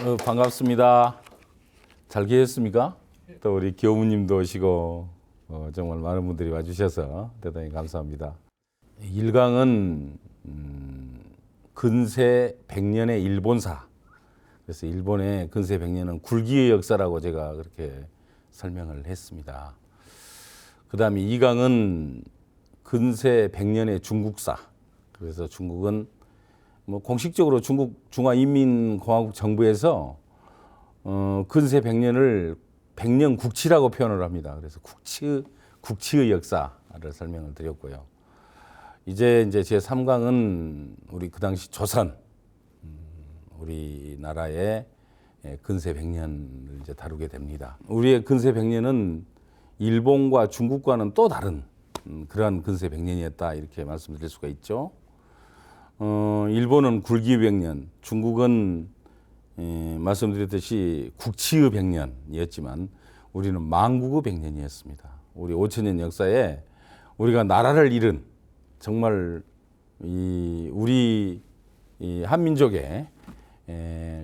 반갑습니다. 잘 계셨습니까? 또 우리 교우님도 오시고 정말 많은 분들이 와주셔서 대단히 감사합니다. 일강은 근세 100년의 일본사. 그래서 일본의 근세 100년은 굴기의 역사라고 제가 그렇게 설명을 했습니다. 그 다음에 이강은 근세 100년의 중국사. 그래서 중국은 뭐 공식적으로 중국 중화인민공화국 정부에서 근세 100년을 백년 국치라고 표현을 합니다. 그래서 국치의 역사를 설명을 드렸고요. 이제 제 3강은 우리 그 당시 조선, 우리나라의 근세 100년을 이제 다루게 됩니다. 우리의 근세 100년은 일본과 중국과는 또 다른 그러한 근세 100년이었다 이렇게 말씀드릴 수가 있죠. 일본은 굴기의 100년, 중국은 말씀드렸듯이 국치의 100년이었지만 우리는 망국의 100년이었습니다. 우리 5000년 역사에 우리가 나라를 잃은 정말 우리 한민족의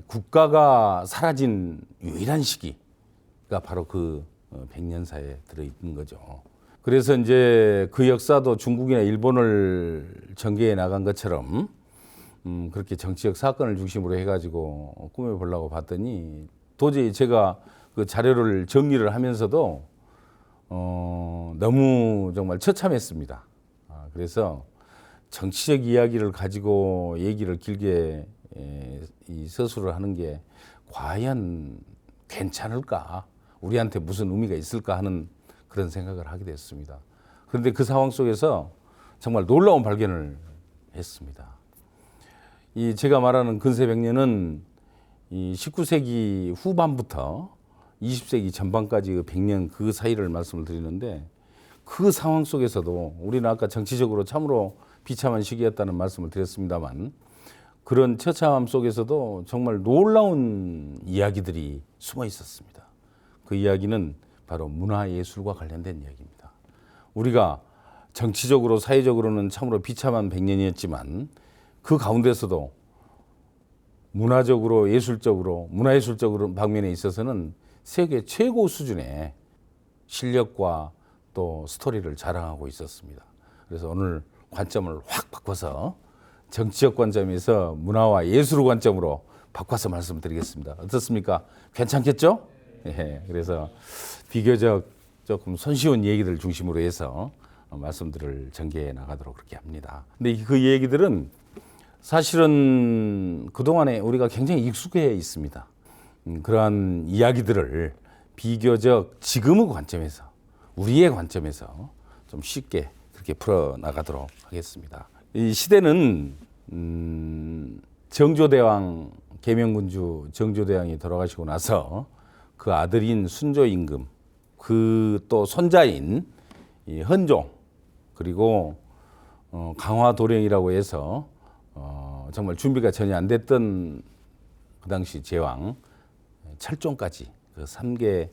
국가가 사라진 유일한 시기가 바로 그 100년사에 들어있는 거죠. 그래서 이제 그 역사도 중국이나 일본을 전개해 나간 것처럼 그렇게 정치적 사건을 중심으로 해가지고 꾸며보려고 봤더니 도저히 제가 그 자료를 정리를 하면서도 너무 정말 처참했습니다. 그래서 정치적 이야기를 가지고 얘기를 길게 이 서술을 하는 게 과연 괜찮을까? 우리한테 무슨 의미가 있을까 하는 그런 생각을 하게 됐습니다. 그런데 그 상황 속에서 정말 놀라운 발견을 했습니다. 이 제가 말하는 근세 100년은 이 19세기 후반부터 20세기 전반까지 100년 그 사이를 말씀을 드리는데 그 상황 속에서도 우리는 아까 정치적으로 참으로 비참한 시기였다는 말씀을 드렸습니다만 그런 처참함 속에서도 정말 놀라운 이야기들이 숨어 있었습니다. 그 이야기는 바로 문화예술과 관련된 이야기입니다. 우리가 정치적으로 사회적으로는 참으로 비참한 100년이었지만 그 가운데서도 문화적으로 문화예술적으로 방면에 있어서는 세계 최고 수준의 실력과 또 스토리를 자랑하고 있었습니다. 그래서 오늘 관점을 확 바꿔서 정치적 관점에서 문화와 예술 관점으로 바꿔서 말씀드리겠습니다. 어떻습니까? 괜찮겠죠? 예, 그래서 비교적 조금 손쉬운 얘기들 중심으로 해서 말씀들을 전개해 나가도록 그렇게 합니다. 근데 그 얘기들은 사실은 그동안에 우리가 굉장히 익숙해 있습니다. 그러한 이야기들을 비교적 지금의 관점에서 우리의 관점에서 좀 쉽게 그렇게 풀어 나가도록 하겠습니다. 이 시대는 정조대왕 계명군주 정조대왕이 돌아가시고 나서 그 아들인 순조임금 그 또 손자인 이 헌종 그리고 강화도령이라고 해서 정말 준비가 전혀 안 됐던 그 당시 제왕 철종까지 그 3개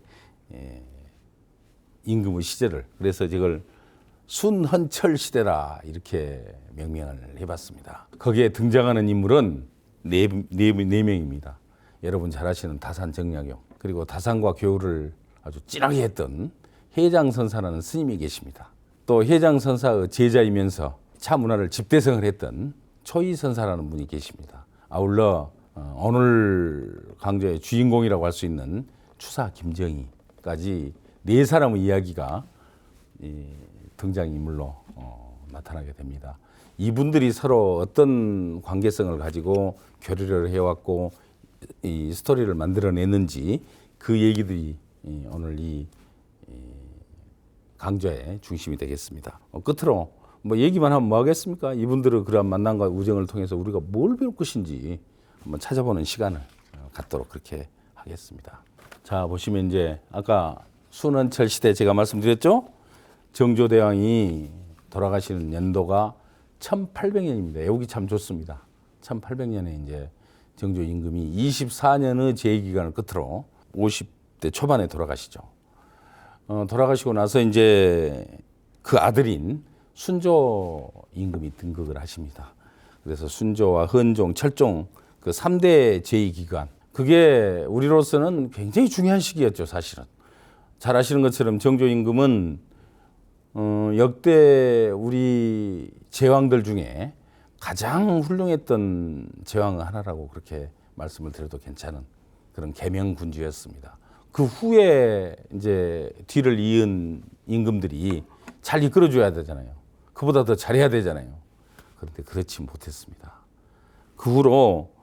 임금의 시절을 그래서 이걸 순헌철 시대라 이렇게 명명을 해봤습니다. 거기에 등장하는 인물은 네 명입니다. 여러분 잘 아시는 다산정약용 그리고 다산과 교우를 아주 진하게 했던 해장선사라는 스님이 계십니다. 또 해장선사의 제자이면서 차 문화를 집대성을 했던 초이선사라는 분이 계십니다. 아울러 오늘 강좌의 주인공이라고 할 수 있는 추사 김정희까지 네 사람의 이야기가 등장인물로 나타나게 됩니다. 이분들이 서로 어떤 관계성을 가지고 교류를 해왔고 이 스토리를 만들어냈는지 그 얘기들이 오늘 이 강좌의 중심이 되겠습니다. 끝으로 뭐 얘기만 하면 뭐 하겠습니까? 이분들의 그러한 만남과 우정을 통해서 우리가 뭘 배울 것인지 한번 찾아보는 시간을 갖도록 그렇게 하겠습니다. 자, 보시면 이제 아까 순헌철 시대 제가 말씀드렸죠? 정조대왕이 돌아가시는 연도가 1800년입니다. 외우기 참 좋습니다. 1800년에 이제 정조 임금이 24년의 재위기간을 끝으로 50대 초반에 돌아가시죠. 돌아가시고 나서 이제 그 아들인 순조 임금이 등극을 하십니다. 그래서 순조와 헌종, 철종 그 3대 제위 기관 그게 우리로서는 굉장히 중요한 시기였죠, 사실은. 잘 아시는 것처럼 정조 임금은 역대 우리 제왕들 중에 가장 훌륭했던 제왕 하나라고 그렇게 말씀을 드려도 괜찮은 그런 계명군주였습니다. 그 후에 이제 뒤를 이은 임금들이 잘 이끌어줘야 되잖아요. 그보다 더 잘해야 되잖아요. 그런데 그렇지 못했습니다. 그 후로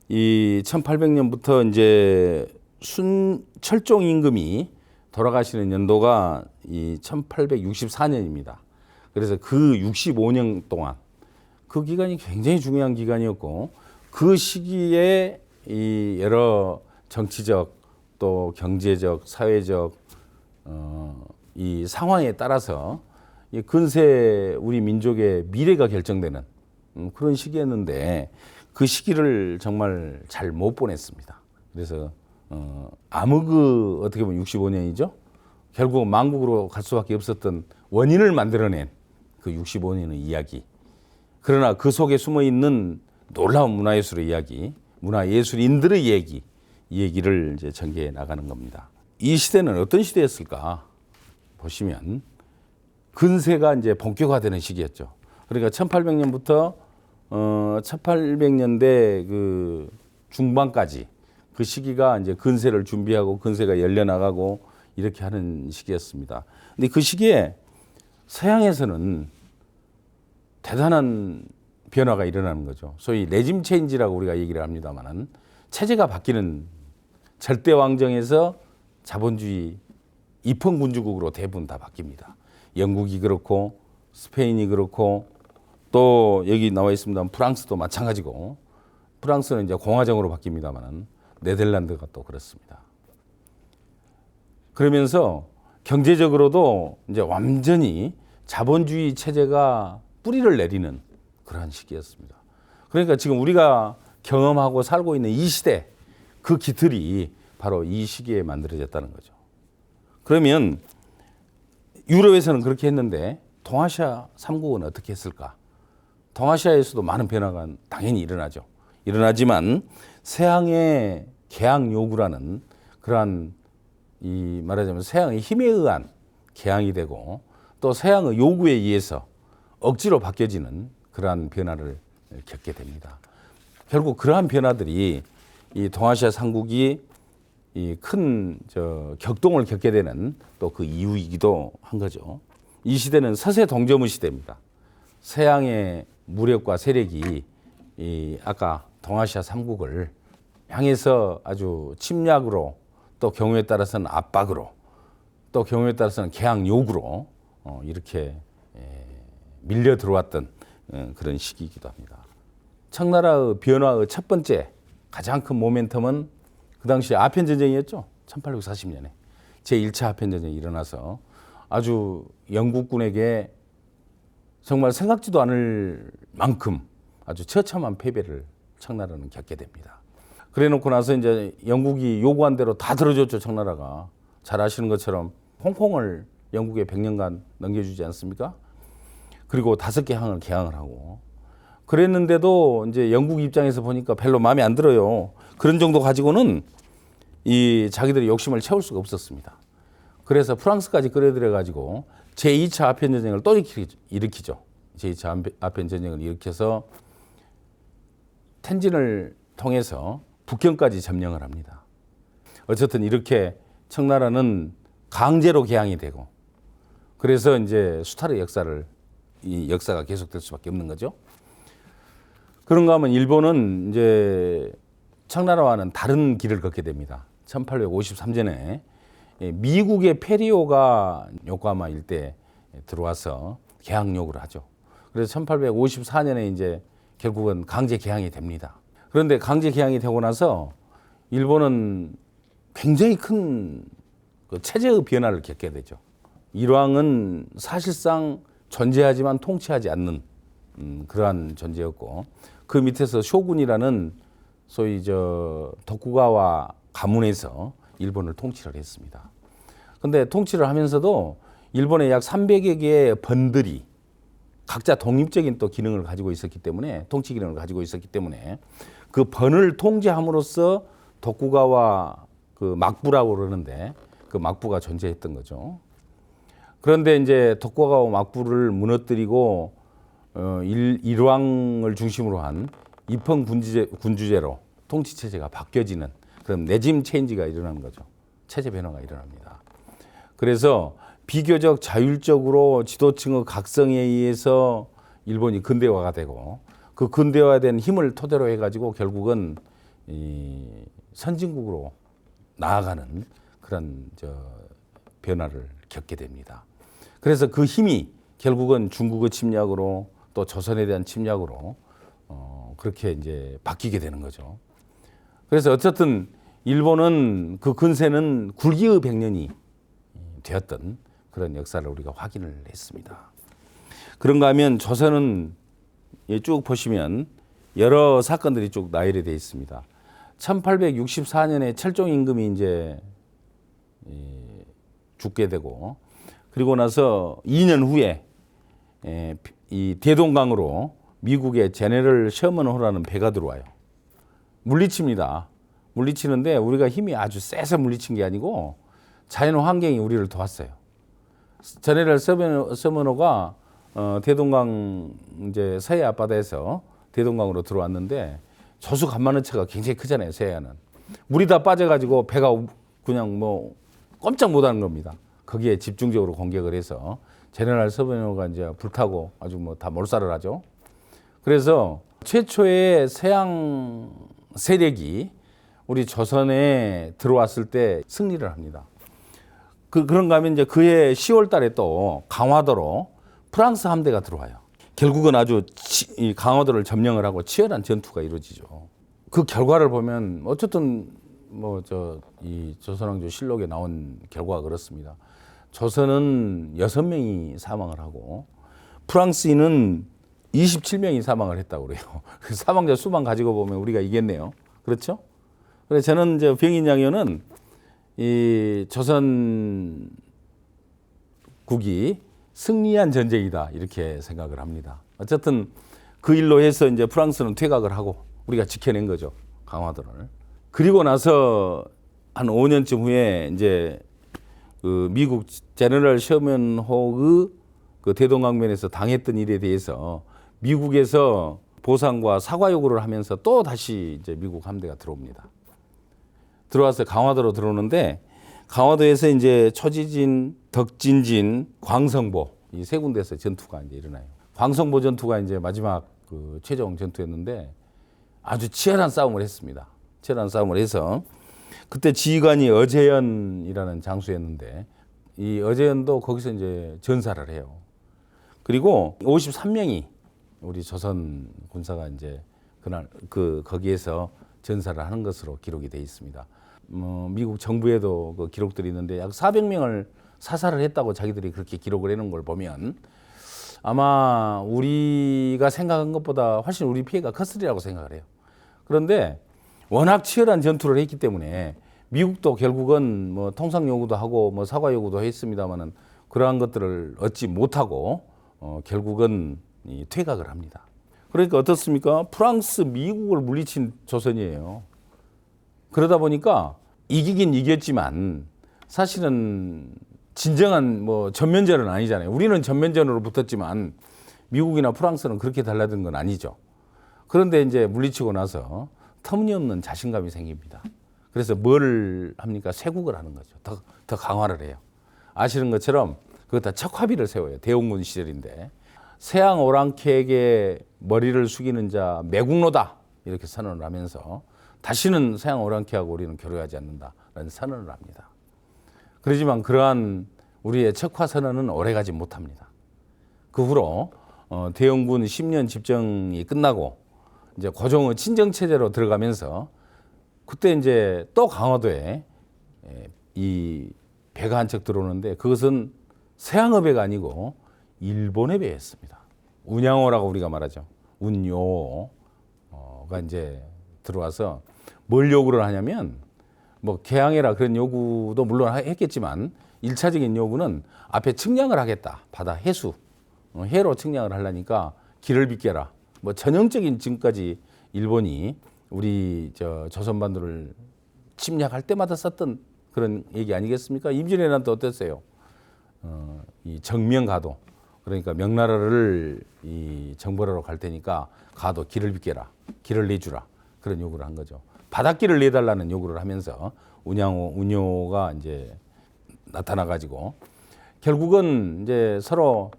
이 1800년부터 이제 철종 임금이 돌아가시는 연도가 이 1864년입니다. 그래서 그 65년 동안 그 기간이 굉장히 중요한 기간이었고 그 시기에 이 여러 정치적 또 경제적, 사회적 이 상황에 따라서 이 근세 우리 민족의 미래가 결정되는 그런 시기였는데 그 시기를 정말 잘 못 보냈습니다. 그래서 암흑의 어떻게 보면 65년이죠. 결국 망국으로 갈 수밖에 없었던 원인을 만들어낸 그 65년의 이야기. 그러나 그 속에 숨어 있는 놀라운 문화예술의 이야기, 문화예술인들의 얘기, 이 얘기를 이제 전개해 나가는 겁니다. 이 시대는 어떤 시대였을까 보시면 근세가 이제 본격화되는 시기였죠. 그러니까 1800년부터 1800년대 그 중반까지 그 시기가 이제 근세를 준비하고 근세가 열려나가고 이렇게 하는 시기였습니다. 근데 그 시기에 서양에서는 대단한 변화가 일어나는 거죠. 소위 레짐 체인지라고 우리가 얘기를 합니다만은 체제가 바뀌는 절대 왕정에서 자본주의 입헌군주국으로 대부분 다 바뀝니다. 영국이 그렇고 스페인이 그렇고 또 여기 나와 있습니다. 프랑스도 마찬가지고 프랑스는 이제 공화정으로 바뀝니다만은 네덜란드가 또 그렇습니다. 그러면서 경제적으로도 이제 완전히 자본주의 체제가 뿌리를 내리는 그러한 시기였습니다. 그러니까 지금 우리가 경험하고 살고 있는 이 시대, 그 기틀이 바로 이 시기에 만들어졌다는 거죠. 그러면 유럽에서는 그렇게 했는데 동아시아 3국은 어떻게 했을까? 동아시아에서도 많은 변화가 당연히 일어나죠. 일어나지만 서양의 개항 요구라는 그러한 이 말하자면 서양의 힘에 의한 개항이 되고 또 서양의 요구에 의해서 억지로 바뀌어지는 그러한 변화를 겪게 됩니다. 결국 그러한 변화들이 이 동아시아 삼국이 이 큰 격동을 겪게 되는 또 그 이유이기도 한 거죠. 이 시대는 서세 동점의 시대입니다. 서양의 무력과 세력이 이 아까 동아시아 삼국을 향해서 아주 침략으로 또 경우에 따라서는 압박으로 또 경우에 따라서는 개항 요구로 이렇게 밀려 들어왔던 그런 시기이기도 합니다. 청나라의 변화의 첫 번째 가장 큰 모멘텀은 그 당시 아편전쟁이었죠. 1840년에 제1차 아편전쟁이 일어나서 아주 영국군에게 정말 생각지도 않을 만큼 아주 처참한 패배를 청나라는 겪게 됩니다. 그래 놓고 나서 이제 영국이 요구한 대로 다 들어줬죠. 청나라가. 잘 아시는 것처럼 홍콩을 영국에 100년간 넘겨주지 않습니까? 그리고 5개 항을 개항을 하고 그랬는데도 이제 영국 입장에서 보니까 별로 마음에 안 들어요. 그런 정도 가지고는 이 자기들의 욕심을 채울 수가 없었습니다. 그래서 프랑스까지 끌어들여 가지고 제2차 아편전쟁을 또 일으키죠. 제2차 아편전쟁을 일으켜서 텐진을 통해서 북경까지 점령을 합니다. 어쨌든 이렇게 청나라는 강제로 개항이 되고 그래서 이제 수탈의 이 역사가 계속될 수밖에 없는 거죠. 그런가 하면 일본은 이제 청나라와는 다른 길을 걷게 됩니다. 1853년에 미국의 페리오가 요코하마 일대에 들어와서 개항 요구를 하죠. 그래서 1854년에 이제 결국은 강제 개항이 됩니다. 그런데 강제 개항이 되고 나서 일본은 굉장히 큰 그 체제의 변화를 겪게 되죠. 일왕은 사실상 존재하지만 통치하지 않는 그러한 존재였고 그 밑에서 쇼군이라는 소위 도쿠가와 가문에서 일본을 통치를 했습니다. 그런데 통치를 하면서도 일본의 약 300여 개의 번들이 각자 독립적인 또 기능을 가지고 있었기 때문에 통치 기능을 가지고 있었기 때문에 그 번을 통제함으로써 독구가와 그 막부라고 그러는데 그 막부가 존재했던 거죠. 그런데 이제 독구가와 막부를 무너뜨리고 일왕을 중심으로 한 입헌 군주제로 통치 체제가 바뀌어지는 그런 레짐 체인지가 일어나는 거죠. 체제 변화가 일어납니다. 그래서 비교적 자율적으로 지도층의 각성에 의해서 일본이 근대화가 되고 그 근대화된 힘을 토대로 해가지고 결국은 이 선진국으로 나아가는 그런 변화를 겪게 됩니다. 그래서 그 힘이 결국은 중국의 침략으로 또 조선에 대한 침략으로 그렇게 이제 바뀌게 되는 거죠. 그래서 어쨌든 일본은 그 근세는 굴기의 100년이 되었던 그런 역사를 우리가 확인을 했습니다. 그런가 하면 조선은 쭉 보시면 여러 사건들이 쭉 나열이 되어 있습니다. 1864년에 철종 임금이 이제 죽게 되고 그리고 나서 2년 후에 이 대동강으로 미국의 제네럴 셔먼호라는 배가 들어와요. 물리칩니다. 물리치는데 우리가 힘이 아주 세서 물리친 게 아니고 자연 환경이 우리를 도왔어요. 제네럴 셔먼호가 대동강 이제 서해 앞바다에서 대동강으로 들어왔는데 저수 간만한 차가 굉장히 크잖아요. 서해안은 물이 다 빠져가지고 배가 그냥 뭐 꼼짝 못하는 겁니다. 거기에 집중적으로 공격을 해서 제네럴 셔먼호가 이제 불타고 아주 뭐 다 몰살을 하죠. 그래서 최초의 서양 세력이 우리 조선에 들어왔을 때 승리를 합니다. 그런가 하면 이제 그해 10월 달에 또 강화도로 프랑스 함대가 들어와요. 결국은 아주 이 강화도를 점령을 하고 치열한 전투가 이루어지죠. 그 결과를 보면 어쨌든 뭐 이 조선왕조 실록에 나온 결과가 그렇습니다. 조선은 6명이 사망을 하고 프랑스인은 27명이 사망을 했다고 그래요. 사망자 수만 가지고 보면 우리가 이겼네요. 그렇죠? 그래서 저는 이제 병인양요는 이 조선국이 승리한 전쟁이다 이렇게 생각을 합니다. 어쨌든 그 일로 해서 이제 프랑스는 퇴각을 하고 우리가 지켜낸 거죠. 강화도를. 그리고 나서 한 5년쯤 후에 이제 그 미국 제너럴 셔먼호의 그 대동강변에서 당했던 일에 대해서 미국에서 보상과 사과 요구를 하면서 또 다시 이제 미국 함대가 들어옵니다. 들어와서 강화도로 들어오는데 강화도에서 이제 초지진, 덕진진, 광성보 이 세 군데에서 전투가 이제 일어나요. 광성보 전투가 이제 마지막 그 최종 전투였는데 아주 치열한 싸움을 했습니다. 치열한 싸움을 해서 그때 지휘관이 어제연이라는 장수였는데 이 어제연도 거기서 이제 전사를 해요. 그리고 53명이 우리 조선 군사가 이제 그날 거기에서 전사를 하는 것으로 기록이 되어 있습니다. 미국 정부에도 그 기록들이 있는데 약 400명을 사살을 했다고 자기들이 그렇게 기록을 해놓은 걸 보면 아마 우리가 생각한 것보다 훨씬 우리 피해가 컸으리라고 생각을 해요. 그런데 워낙 치열한 전투를 했기 때문에 미국도 결국은 뭐 통상 요구도 하고 뭐 사과 요구도 했습니다만은 그러한 것들을 얻지 못하고 결국은 퇴각을 합니다. 그러니까 어떻습니까? 프랑스, 미국을 물리친 조선이에요. 그러다 보니까 이기긴 이겼지만 사실은 진정한 뭐 전면전은 아니잖아요. 우리는 전면전으로 붙었지만 미국이나 프랑스는 그렇게 달라든 건 아니죠. 그런데 이제 물리치고 나서 터무니없는 자신감이 생깁니다. 그래서 뭘 합니까? 쇄국을 하는 거죠. 더 강화를 해요. 아시는 것처럼 그것다 척화비를 세워요. 대원군 시절인데. 서양 오랑캐에게 머리를 숙이는 자 매국노다 이렇게 선언을 하면서 다시는 서양 오랑캐하고 우리는 교류하지 않는다라는 선언을 합니다. 그렇지만 그러한 우리의 척화 선언은 오래가지 못합니다. 그 후로 대원군 10년 집정이 끝나고 이제 고종의 친정 체제로 들어가면서 그때 이제 또 강화도에 이 배가 한 척 들어오는데 그것은 서양의 배가 아니고 일본의 배였습니다. 운양호라고 우리가 말하죠. 운요가 이제 들어와서 뭘 요구를 하냐면 뭐 개항해라 그런 요구도 물론 했겠지만 1차적인 요구는 앞에 측량을 하겠다. 바다 해수 해로 측량을 하려니까 길을 비켜라. 뭐 전형적인 지금까지 일본이 우리 조선반도를 침략할 때마다 썼던 그런 얘기 아니겠습니까? 임진왜란 때 어땠어요? 이 정명가도, 그러니까 명나라를 이 정벌하러 갈 테니까 가도 길을 비켜라, 길을 내주라, 그런 요구를 한 거죠. 바닷길을 내달라는 요구를 하면서 운요가 이제 나타나가지고 결국은 이제 서로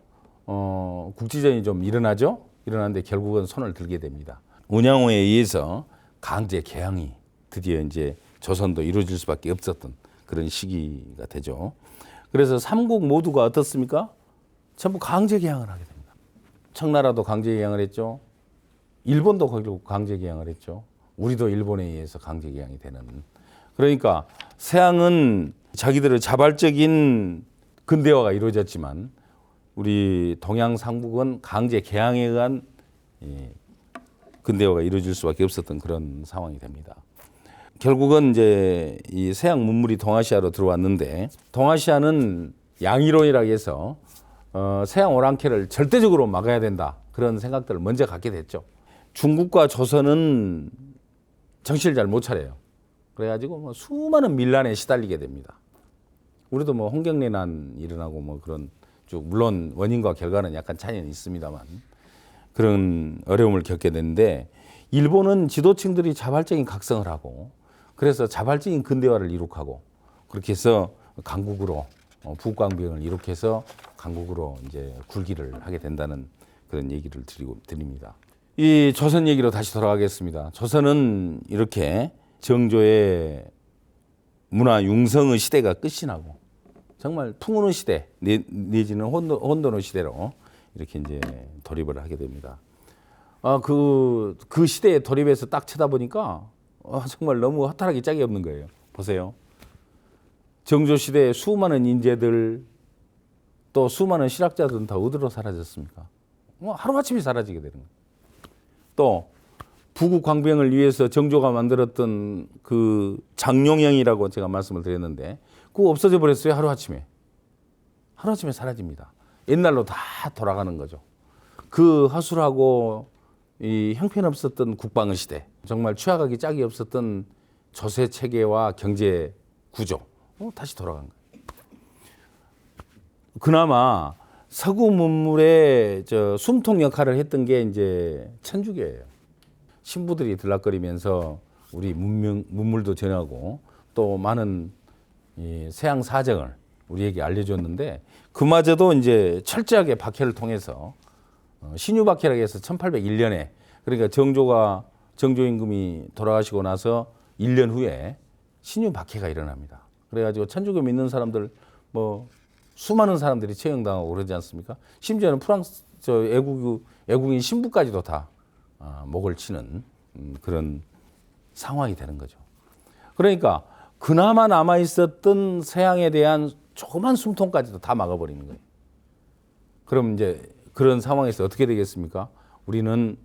국지전이 좀 일어나죠. 일어났는데 결국은 손을 들게 됩니다. 운양호에 의해서 강제 개항이 드디어 이제 조선도 이루어질 수밖에 없었던 그런 시기가 되죠. 그래서 삼국 모두가 어떻습니까? 전부 강제 개항을 하게 됩니다. 청나라도 강제 개항을 했죠. 일본도 결국 강제 개항을 했죠. 우리도 일본에 의해서 강제 개항이 되는. 그러니까 서양은 자기들의 자발적인 근대화가 이루어졌지만 우리 동양 상북은 강제 개항에 의한 근대화가 이루어질 수밖에 없었던 그런 상황이 됩니다. 결국은 이제 이 서양 문물이 동아시아로 들어왔는데 동아시아는 양이론이라고 해서 서양 오랑캐를 절대적으로 막아야 된다 그런 생각들을 먼저 갖게 됐죠. 중국과 조선은 정신을 잘 못 차려요. 그래가지고 뭐 수많은 밀란에 시달리게 됩니다. 우리도 뭐 홍경래난 일어나고 뭐 그런 쭉 물론 원인과 결과는 약간 차이는 있습니다만 그런 어려움을 겪게 되는데 일본은 지도층들이 자발적인 각성을 하고 그래서 자발적인 근대화를 이룩하고 그렇게 해서 강국으로 북광병을 이룩해서 강국으로 이제 굴기를 하게 된다는 그런 얘기를 드립니다. 이 조선 얘기로 다시 돌아가겠습니다. 조선은 이렇게 정조의 문화 융성의 시대가 끝이 나고 정말 풍운의 시대 내지는 혼돈의 시대로 이렇게 이제 돌입을 하게 됩니다. 그 시대에 돌입해서 딱 쳐다보니까 정말 너무 허탈하기 짝이 없는 거예요. 보세요. 정조 시대에 수많은 인재들 또 수많은 실학자들은 다 어디로 사라졌습니까? 하루아침에 사라지게 되는 거예요. 또 부국 광병을 위해서 정조가 만들었던 그 장룡영이라고 제가 말씀을 드렸는데 그거 없어져 버렸어요. 하루아침에 사라집니다. 옛날로 다 돌아가는 거죠. 그 허술하고 이 형편없었던 국방의 시대, 정말 취약하기 짝이 없었던 조세 체계와 경제 구조 다시 돌아간 거예요. 그나마 서구 문물의 숨통 역할을 했던 게 이제 천주교예요. 신부들이 들락거리면서 우리 문물도 전하고 또 많은 이 서양 사정을 우리에게 알려줬는데 그마저도 이제 철저하게 박해를 통해서 신유 박해라고 해서 1801년에 그러니까 정조 임금이 돌아가시고 나서 1년 후에 신유 박해가 일어납니다. 그래가지고 천주교 믿는 사람들 뭐 수많은 사람들이 처형당하고 그러지 않습니까? 심지어는 프랑스 애국인 신부까지도 다 목을 치는 그런 상황이 되는 거죠. 그러니까 그나마 남아 있었던 서양에 대한 조그만 숨통까지도 다 막아버리는 거예요. 그럼 이제 그런 상황에서 어떻게 되겠습니까? 우리는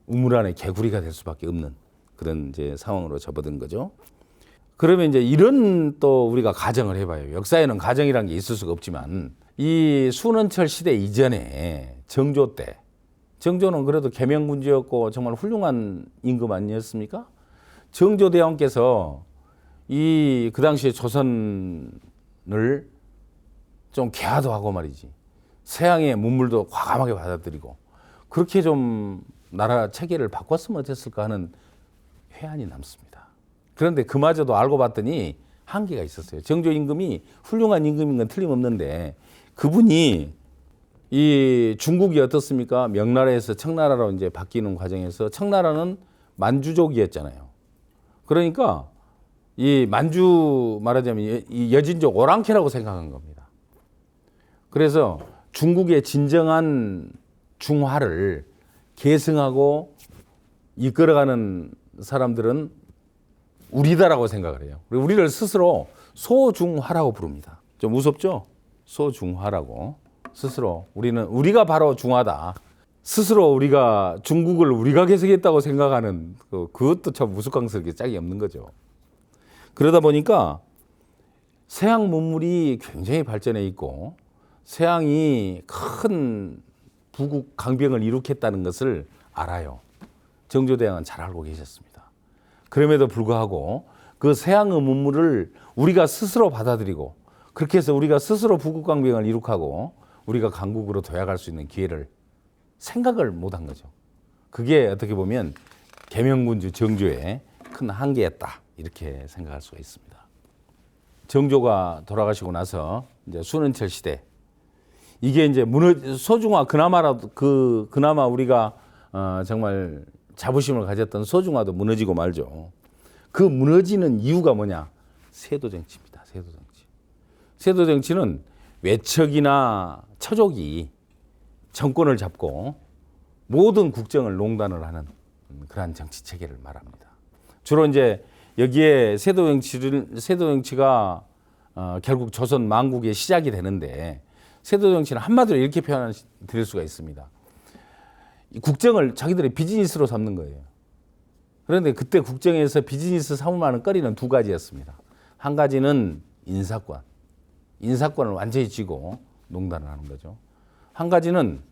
우물 안에 개구리가 될 수밖에 없는 그런 이제 상황으로 접어든 거죠. 그러면 이제 이런 또 우리가 가정을 해봐요. 역사에는 가정이라는 게 있을 수가 없지만 이 순원철 시대 이전에 정조 때 정조는 그래도 계명군주였고 정말 훌륭한 임금 아니었습니까? 정조대왕께서 그 당시에 조선을 좀 개화도 하고 말이지. 서양의 문물도 과감하게 받아들이고 그렇게 좀 나라 체계를 바꿨으면 어땠을까 하는 회한이 남습니다. 그런데 그마저도 알고 봤더니 한계가 있었어요. 정조 임금이 훌륭한 임금인 건 틀림없는데 그분이 이 중국이 어떻습니까? 명나라에서 청나라로 이제 바뀌는 과정에서 청나라는 만주족이었잖아요. 그러니까 이 만주 말하자면 이 여진족 오랑캐라고 생각한 겁니다. 그래서 중국의 진정한 중화를 계승하고 이끌어가는 사람들은 우리다라고 생각을 해요. 우리를 스스로 소중화라고 부릅니다. 좀 무섭죠? 소중화라고. 스스로 우리가 바로 중화다. 스스로 우리가 중국을 우리가 계승했다고 생각하는 그것도 참 우스꽝스럽게 짝이 없는 거죠. 그러다 보니까 서양 문물이 굉장히 발전해 있고 서양이 큰 부국 강병을 이룩했다는 것을 알아요. 정조대왕은 잘 알고 계셨습니다. 그럼에도 불구하고 그 세왕의 문물을 우리가 스스로 받아들이고 그렇게 해서 우리가 스스로 부국강병을 이룩하고 우리가 강국으로 도약할 수 있는 기회를 생각을 못한 거죠. 그게 어떻게 보면 계명군주 정조의 큰 한계였다 이렇게 생각할 수가 있습니다. 정조가 돌아가시고 나서 이제 순원철 시대 이게 이제 소중화 그나마라도 그나마 우리가 정말 자부심을 가졌던 소중화도 무너지고 말죠. 그 무너지는 이유가 뭐냐? 세도 정치입니다. 세도 정치. 세도 정치는 외척이나 처족이 정권을 잡고 모든 국정을 농단을 하는 그러한 정치 체계를 말합니다. 주로 이제 여기에 세도 정치가 결국 조선 만국의 시작이 되는데 세도 정치는 한마디로 이렇게 표현드릴 수가 있습니다. 국정을 자기들의 비즈니스로 삼는 거예요. 그런데 그때 국정에서 비즈니스 삼을 만한 거리는 두 가지였습니다. 한 가지는 인사권. 인사권을 완전히 쥐고 농단을 하는 거죠. 한 가지는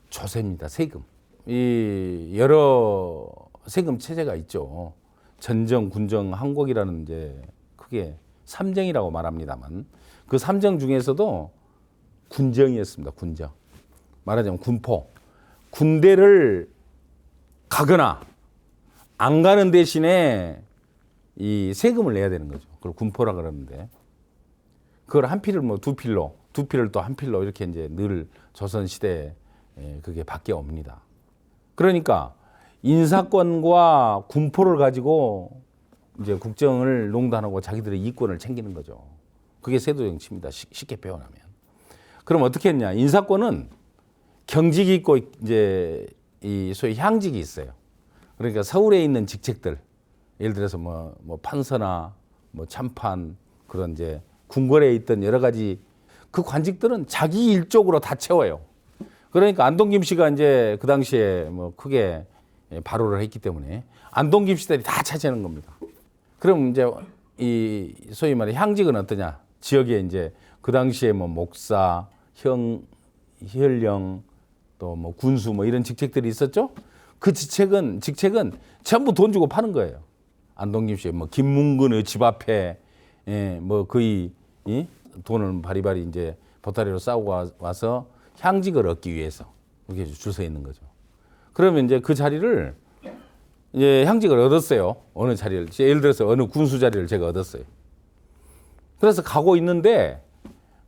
조세입니다. 세금. 이 여러 세금 체제가 있죠. 전정, 군정, 항곡이라는 이제 크게 삼정이라고 말합니다만 그 삼정 중에서도 군정이었습니다. 군정. 말하자면 군포. 군대를 가거나 안 가는 대신에 이 세금을 내야 되는 거죠. 그걸 군포라 그러는데 그걸 한 필을 뭐 두 필로, 두 필을 또 한 필로 이렇게 이제 늘 조선 시대에 그게 바뀌어 옵니다. 그러니까 인사권과 군포를 가지고 이제 국정을 농단하고 자기들의 이권을 챙기는 거죠. 그게 세도 정치입니다. 쉽게 표현하면. 그럼 어떻게 했냐? 인사권은 경직이 있고 이제 이 소위 향직이 있어요. 그러니까 서울에 있는 직책들, 예를 들어서 뭐 판서나 뭐 참판 그런 이제 궁궐에 있던 여러 가지 그 관직들은 자기 일적으로 다 채워요. 그러니까 안동 김씨가 이제 그 당시에 뭐 크게 발호를 했기 때문에 안동 김씨들이 다 차지하는 겁니다. 그럼 이제 이 소위 말해 향직은 어떠냐? 지역에 이제 그 당시에 뭐 목사, 혈령 또 뭐 군수 뭐 이런 직책들이 있었죠. 그 직책은 전부 돈 주고 파는 거예요. 안동 김씨 뭐 김문근의 집 앞에 뭐 거의 돈을 바리바리 이제 보따리로 싸고 와서 향직을 얻기 위해서 이렇게 줄 서 있는 거죠. 그러면 이제 그 자리를 이제 향직을 얻었어요. 어느 자리를 예를 들어서 어느 군수 자리를 제가 얻었어요. 그래서 가고 있는데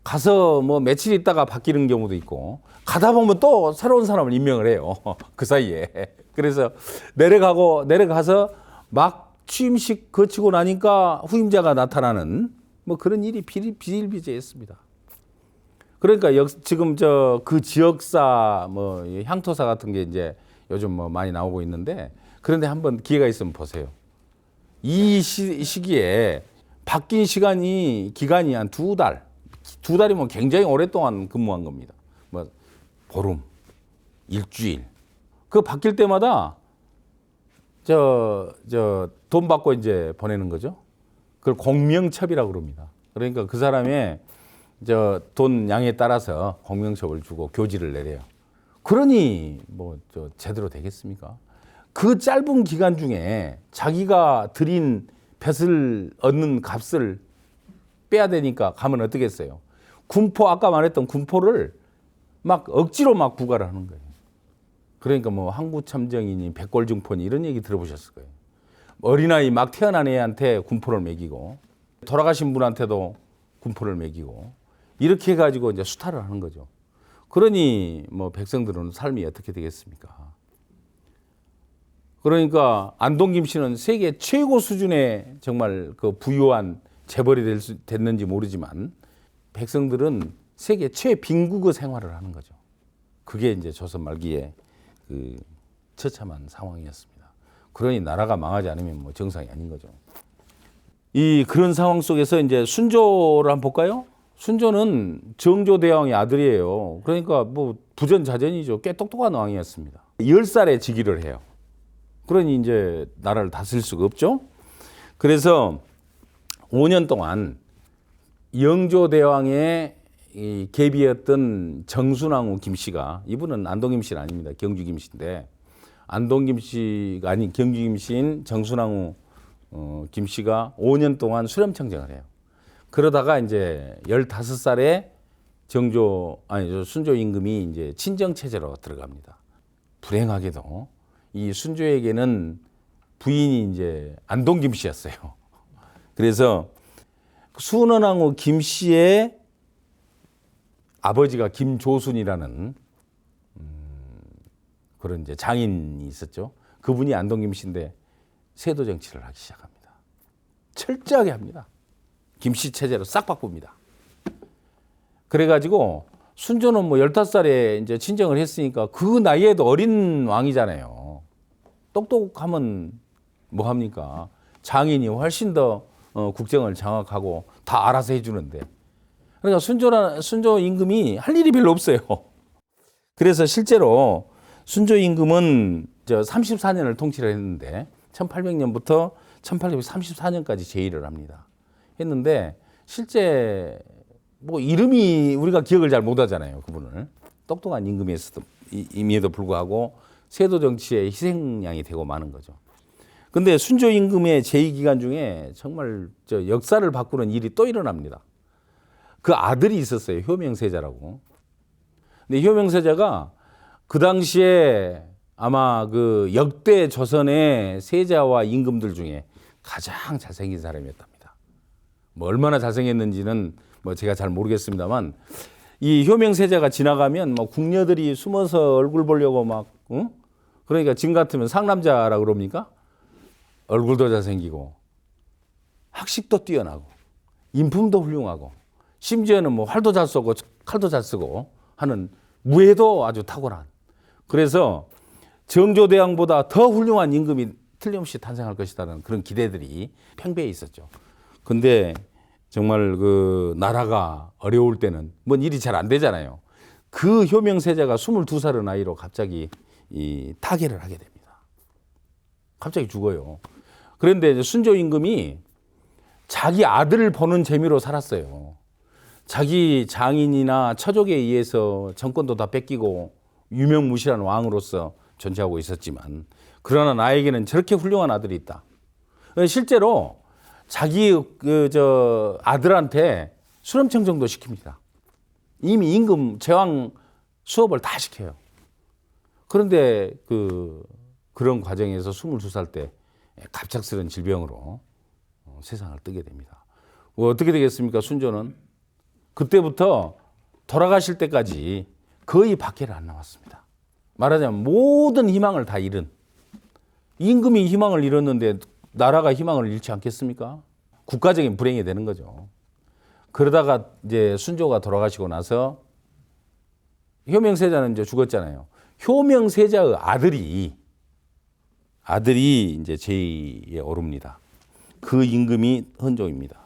가서 뭐 며칠 있다가 바뀌는 경우도 있고 가다 보면 또 새로운 사람을 임명을 해요. 그 사이에. 그래서 내려가서 막 취임식 거치고 나니까 후임자가 나타나는 뭐 그런 일이 비일비재했습니다. 그러니까 지금 그 지역사 뭐 향토사 같은 게 이제 요즘 뭐 많이 나오고 있는데 그런데 한번 기회가 있으면 보세요. 이 시기에 바뀐 기간이 한 두 달이면 굉장히 오랫동안 근무한 겁니다. 뭐 보름, 일주일. 그 바뀔 때마다 돈 받고 이제 보내는 거죠. 그걸 공명첩이라고 그럽니다. 그러니까 그 사람의 돈 양에 따라서 공명첩을 주고 교지를 내려요. 그러니 뭐 제대로 되겠습니까? 그 짧은 기간 중에 자기가 들인 뱃을 얻는 값을 빼야 되니까 가면 어떻겠어요? 군포 아까 말했던 군포를 막 억지로 막 부과를 하는 거예요. 그러니까 뭐 항구참정이니 백골중포니 이런 얘기 들어보셨을 거예요. 어린아이 막 태어난 애한테 군포를 먹이고 돌아가신 분한테도 군포를 먹이고 이렇게 해가지고 이제 수탈을 하는 거죠. 그러니 뭐 백성들은 삶이 어떻게 되겠습니까? 그러니까 안동 김씨는 세계 최고 수준의 정말 그 부유한 재벌이 됐는지 모르지만 백성들은 세계 최빈국의 생활을 하는 거죠. 그게 이제 조선 말기에 그 처참한 상황이었습니다. 그러니 나라가 망하지 않으면 뭐 정상이 아닌 거죠. 그런 상황 속에서 이제 순조를 한번 볼까요? 순조는 정조대왕의 아들이에요. 그러니까 뭐 부전자전이죠. 꽤 똑똑한 왕이었습니다. 10살에 즉위를 해요. 그러니 이제 나라를 다스릴 수가 없죠. 그래서 5년 동안 영조대왕의 계비였던 정순왕후 김씨가 이분은 안동 김씨는 아닙니다. 경주 김씨인데 안동 김씨가 아닌 경주 김씨인 정순왕후 김 씨가 5년 동안 수렴청정을 해요. 그러다가 이제 15살에 순조 임금이 이제 친정 체제로 들어갑니다. 불행하게도 이 순조에게는 부인이 이제 안동 김 씨였어요. 그래서 순원왕후 김 씨의 아버지가 김조순이라는 그런 이제 장인이 있었죠. 그분이 안동 김 씨인데 세도 정치를 하기 시작합니다. 철저하게 합니다. 김씨 체제로 싹 바꿉니다. 그래가지고 순조는 뭐 15살에 이제 친정을 했으니까 그 나이에도 어린 왕이잖아요. 똑똑하면 뭐 합니까? 장인이 훨씬 더 국정을 장악하고 다 알아서 해주는데. 그러니까 순조 임금이 할 일이 별로 없어요. 그래서 실제로 순조 임금은 34년을 통치를 했는데 1800년부터 1834년까지 제의를 합니다. 했는데 실제 뭐 이름이 우리가 기억을 잘 못하잖아요. 그분을 똑똑한 임금이었음에도 불구하고 세도 정치의 희생양이 되고 마는 거죠. 근데 순조 임금의 제위 기간 중에 정말 역사를 바꾸는 일이 또 일어납니다. 그 아들이 있었어요. 효명세자라고. 근데 효명세자가 그 당시에 아마 그 역대 조선의 세자와 임금들 중에 가장 잘생긴 사람이었답니다. 뭐 얼마나 잘생겼는지는 뭐 제가 잘 모르겠습니다만 이 효명세자가 지나가면 뭐 궁녀들이 숨어서 얼굴 보려고 막 그러니까 지금 같으면 상남자라 그럽니까? 얼굴도 잘생기고 학식도 뛰어나고 인품도 훌륭하고 심지어는 뭐 활도 잘 쏘고 칼도 잘 쓰고 하는 무예도 아주 탁월한. 그래서 정조대왕보다 더 훌륭한 임금이 틀림없이 탄생할 것이라는 그런 기대들이 팽배해 있었죠. 근데 정말 그 나라가 어려울 때는 뭔 일이 잘 안 되잖아요. 그 효명세자가 22살의 나이로 갑자기 이 타계를 하게 됩니다. 갑자기 죽어요. 그런데 이제 순조 임금이 자기 아들을 보는 재미로 살았어요. 자기 장인이나 처족에 의해서 정권도 다 뺏기고 유명무실한 왕으로서 존재하고 있었지만 그러나 나에게는 저렇게 훌륭한 아들이 있다. 실제로 자기 아들한테 수렴청정도 시킵니다. 이미 임금 제왕 수업을 다 시켜요. 그런데 그런 과정에서 22살 때 갑작스런 질병으로 세상을 뜨게 됩니다. 어떻게 되겠습니까? 순조는 그때부터 돌아가실 때까지 거의 밖에를 안 나왔습니다. 말하자면 모든 희망을 다 잃은, 임금이 희망을 잃었는데 나라가 희망을 잃지 않겠습니까? 국가적인 불행이 되는 거죠. 그러다가 이제 순조가 돌아가시고 나서 효명세자는 이제 죽었잖아요. 효명세자의 아들이 이제 제위에 오릅니다. 그 임금이 헌종입니다.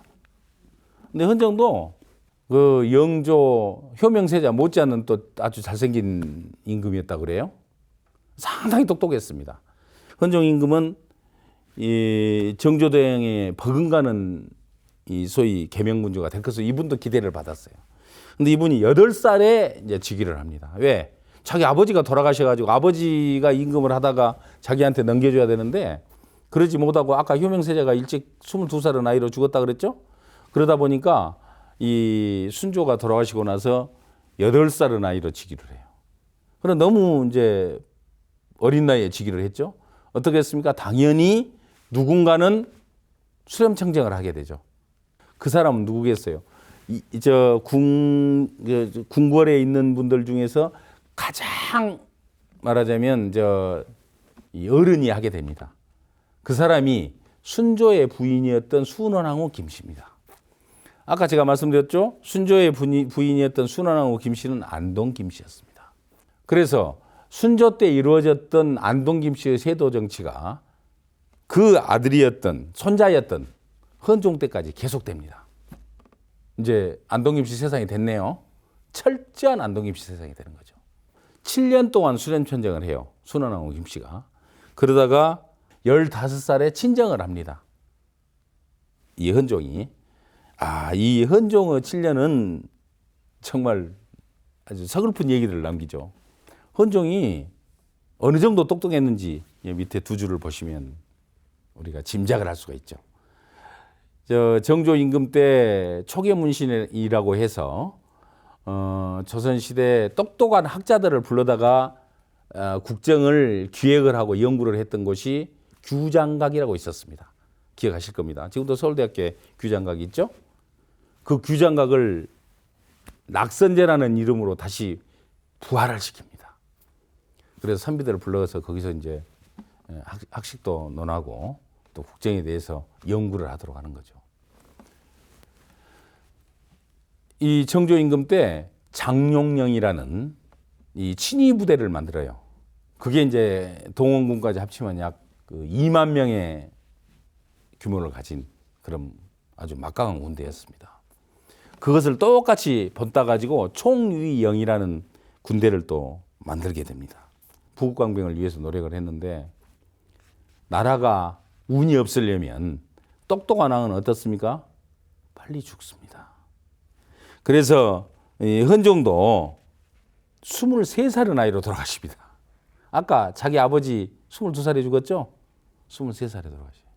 근데 헌종도 그 영조 효명세자 못지않은 또 아주 잘생긴 임금이었다 그래요. 상당히 똑똑했습니다. 헌종 임금은 이 정조대왕에 버금가는 이 소위 계명군주가 될 것으로 이분도 기대를 받았어요. 근데 이분이 8살에 이제 즉위를 합니다. 왜? 자기 아버지가 돌아가셔가지고 아버지가 임금을 하다가 자기한테 넘겨줘야 되는데 그러지 못하고 아까 효명세자가 일찍 22살의 나이로 죽었다 그랬죠? 그러다 보니까 이 순조가 돌아가시고 나서 8살의 나이로 즉위를 해요. 그럼 너무 이제 어린 나이에 즉위를 했죠? 어떻게 했습니까? 당연히 누군가는 수렴청정을 하게 되죠. 그 사람은 누구겠어요? 궁궐에 있는 분들 중에서 가장 말하자면 이 어른이 하게 됩니다. 그 사람이 순조의 부인이었던 순원왕후 김씨입니다. 아까 제가 말씀드렸죠? 순조의 부인이었던 순원왕후 김씨는 안동 김씨였습니다. 그래서 순조 때 이루어졌던 안동 김씨의 세도 정치가 그 아들이었던 손자였던 헌종 때까지 계속됩니다. 이제 안동 김씨 세상이 됐네요. 철저한 안동 김씨 세상이 되는 거죠. 7년 동안 수렴청정을 해요. 순원왕후 김씨가. 그러다가 15살에 친정을 합니다. 이 헌종이. 이 헌종의 7년은 정말 아주 서글픈 얘기를 남기죠. 헌종이 어느 정도 똑똑했는지 밑에 두 줄을 보시면 우리가 짐작을 할 수가 있죠. 정조 임금 때 초계문신이라고 해서 조선시대 똑똑한 학자들을 불러다가 국정을 기획을 하고 연구를 했던 곳이 규장각이라고 있었습니다. 기억하실 겁니다. 지금도 서울대학교에 규장각이 있죠. 그 규장각을 낙선제라는 이름으로 다시 부활을 시킵니다. 그래서 선비들을 불러서 거기서 이제 학식도 논하고 또 국정에 대해서 연구를 하도록 하는 거죠. 이 정조 임금 때 장룡령이라는 이 친위 부대를 만들어요. 그게 이제 동원군까지 합치면 약 2만 명의 규모를 가진 그런 아주 막강한 군대였습니다. 그것을 똑같이 본따 가지고 총위영이라는 군대를 또 만들게 됩니다. 부국강병을 위해서 노력을 했는데 나라가 운이 없으려면 똑똑한 왕은 어떻습니까? 빨리 죽습니다. 그래서 헌종도 23살의 나이로 돌아가십니다. 아까 자기 아버지 22살에 죽었죠? 23살에 돌아가셔요.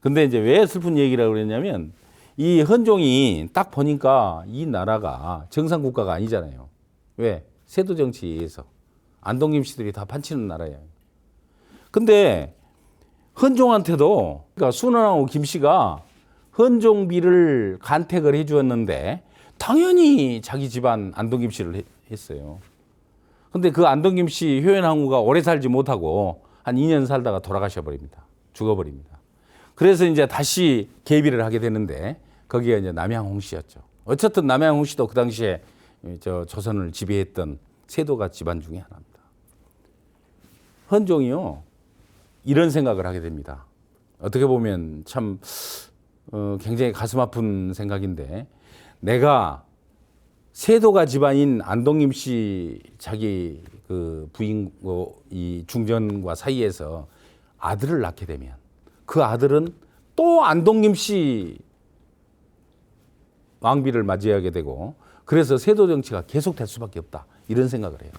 근데 이제 왜 슬픈 얘기라고 그랬냐면 이 헌종이 딱 보니까 이 나라가 정상국가가 아니잖아요. 왜? 세도 정치에 의해서 안동김 씨들이 다 판치는 나라예요. 근데 헌종한테도 그러니까 순원하고 김 씨가 헌종비를 간택을 해 주었는데 당연히 자기 집안 안동김 씨를 했어요. 근데 그 안동김 씨 효연항우가 오래 살지 못하고 한 2년 살다가 돌아가셔 버립니다. 죽어버립니다. 그래서 이제 다시 계비를 하게 되는데 거기가 이제 남양홍 씨였죠. 어쨌든 남양홍 씨도 그 당시에 조선을 지배했던 세도가 집안 중에 하나입니다. 헌종이요 이런 생각을 하게 됩니다. 어떻게 보면 참 굉장히 가슴 아픈 생각인데 내가 세도가 집안인 안동김 씨 자기 그 부인 이 중전과 사이에서 아들을 낳게 되면 그 아들은 또 안동김 씨 왕비를 맞이하게 되고 그래서 세도 정치가 계속될 수밖에 없다 이런 생각을 해요.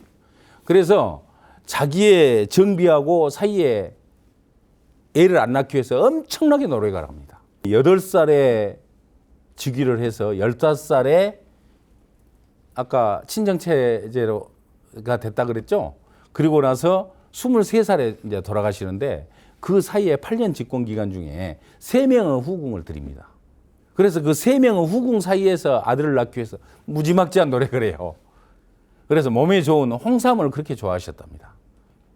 그래서 자기의 정비하고 사이에 애를 안 낳기 위해서 엄청나게 노력을 합니다. 8살에 즉위를 해서 15살에 아까 친정체제가 됐다 그랬죠. 그리고 나서 23살에 이제 돌아가시는데 그 사이에 8년 집권 기간 중에 3명의 후궁을 드립니다. 그래서 그 3명의 후궁 사이에서 아들을 낳기 위해서 무지막지한 노력을 해요. 그래서 몸에 좋은 홍삼을 그렇게 좋아하셨답니다.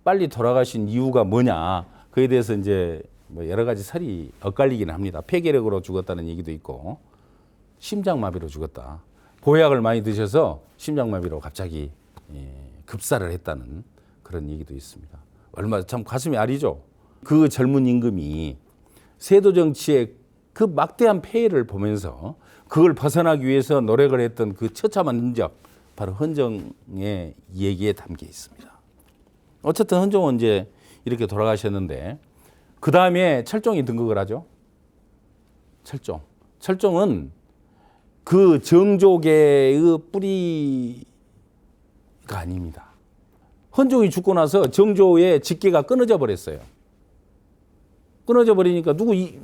빨리 돌아가신 이유가 뭐냐 그에 대해서 이제 뭐 여러 가지 설이 엇갈리기는 합니다. 폐결핵으로 죽었다는 얘기도 있고 심장마비로 죽었다. 보약을 많이 드셔서 심장마비로 갑자기 급사를 했다는 그런 얘기도 있습니다. 얼마나 참 가슴이 아리죠. 그 젊은 임금이 세도 정치의 그 막대한 폐해를 보면서 그걸 벗어나기 위해서 노력을 했던 그 처참한 흔적 바로 헌종의 얘기에 담겨 있습니다. 어쨌든 헌종은 이제 이렇게 돌아가셨는데 그 다음에 철종이 등극을 하죠. 철종은 그 정조계의 뿌리가 아닙니다. 헌종이 죽고 나서 정조의 직계가 끊어져 버렸어요. 끊어져 버리니까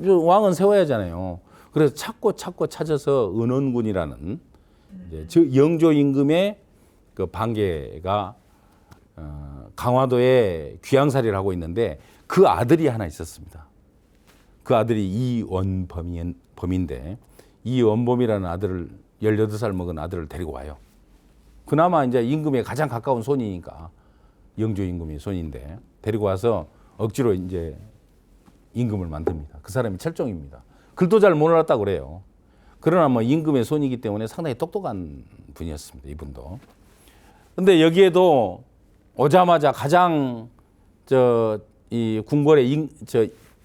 왕은 세워야 하잖아요. 그래서 찾고 찾아서 은원군이라는 영조 임금의 그 방계가 강화도에 귀양살이를 하고 있는데 그 아들이 하나 있었습니다. 그 아들이 이원범인데 이원범이라는 아들을 18살 먹은 아들을 데리고 와요. 그나마 이제 임금에 가장 가까운 손이니까 영조 임금이 손인데 데리고 와서 억지로 이제 임금을 만듭니다. 그 사람이 철종입니다. 글도 잘 못 알았다고 그래요. 그러나 뭐 임금의 손이기 때문에 상당히 똑똑한 분이었습니다. 이분도. 근데 여기에도 오자마자 가장 이 궁궐의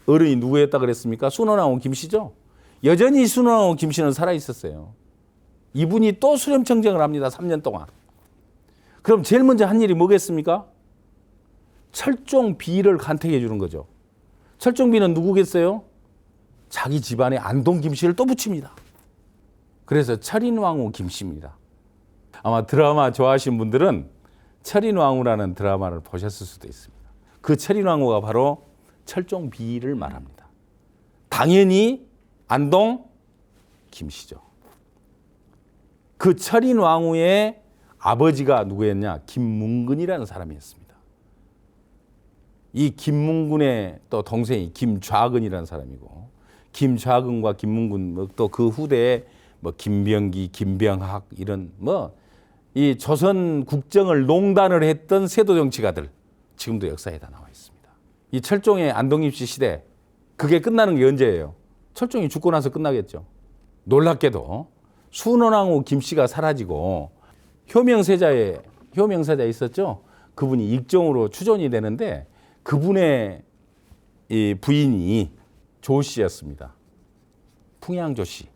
어른이 누구였다 그랬습니까? 순원왕후 김씨죠. 여전히 순원왕후 김씨는 살아 있었어요. 이분이 또 수렴청정을 합니다. 3년 동안. 그럼 제일 먼저 한 일이 뭐겠습니까? 철종비를 간택해 주는 거죠. 철종비는 누구겠어요? 자기 집안에 안동 김씨를 또 붙입니다. 그래서 철인왕후 김씨입니다. 아마 드라마 좋아하시는 분들은 철인왕후라는 드라마를 보셨을 수도 있습니다. 그 철인왕후가 바로 철종비를 말합니다. 당연히 안동 김씨죠. 그 철인 왕후의 아버지가 누구였냐? 김문근이라는 사람이었습니다. 이 김문근의 또 동생이 김좌근이라는 사람이고, 김좌근과 김문근 또 그 후대에 뭐 김병기, 김병학 이런 이 조선 국정을 농단을 했던 세도 정치가들 지금도 역사에 다 나와 있습니다. 이 철종의 안동 김씨 시대 그게 끝나는 게 언제예요? 철종이 죽고 나서 끝나겠죠. 놀랍게도 순원왕후 김씨가 사라지고 효명세자 있었죠. 그분이 익종으로 추존이 되는데 그분의 이 부인이 조 씨였습니다. 풍양조 씨.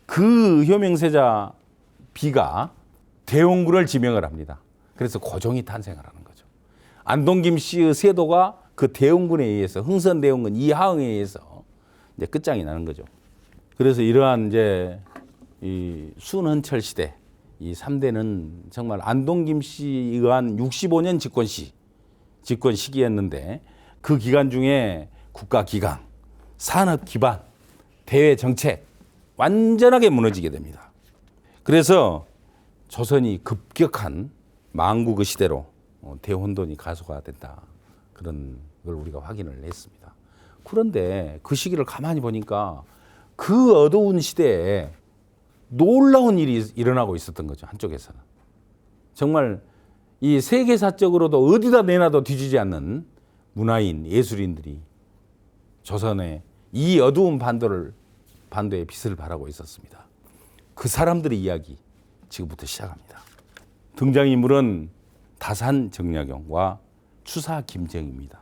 그 효명세자 비가 대원군을 지명을 합니다. 그래서 고종이 탄생을 하는 거죠. 안동 김씨의 세도가 그 대원군에 의해서 흥선대원군 이하응에 의해서 이제 끝장이 나는 거죠. 그래서 이러한 이제 이 순헌철 시대 이 3대는 정말 안동 김씨에 의한 65년 집권 시기였는데 그 기간 중에 국가 기강, 산업 기반, 대외 정책 완전하게 무너지게 됩니다. 그래서 조선이 급격한 망국의 시대로 대혼돈이 가소가 된다. 그런 걸 우리가 확인을 했습니다. 그런데 그 시기를 가만히 보니까 그 어두운 시대에 놀라운 일이 일어나고 있었던 거죠. 한쪽에서는. 정말 이 세계사적으로도 어디다 내놔도 뒤지지 않는 문화인, 예술인들이 조선의 이 어두운 반도의 빛을 발하고 있었습니다. 그 사람들의 이야기 지금부터 시작합니다. 등장인물은 다산 정약용과 추사 김정입니다.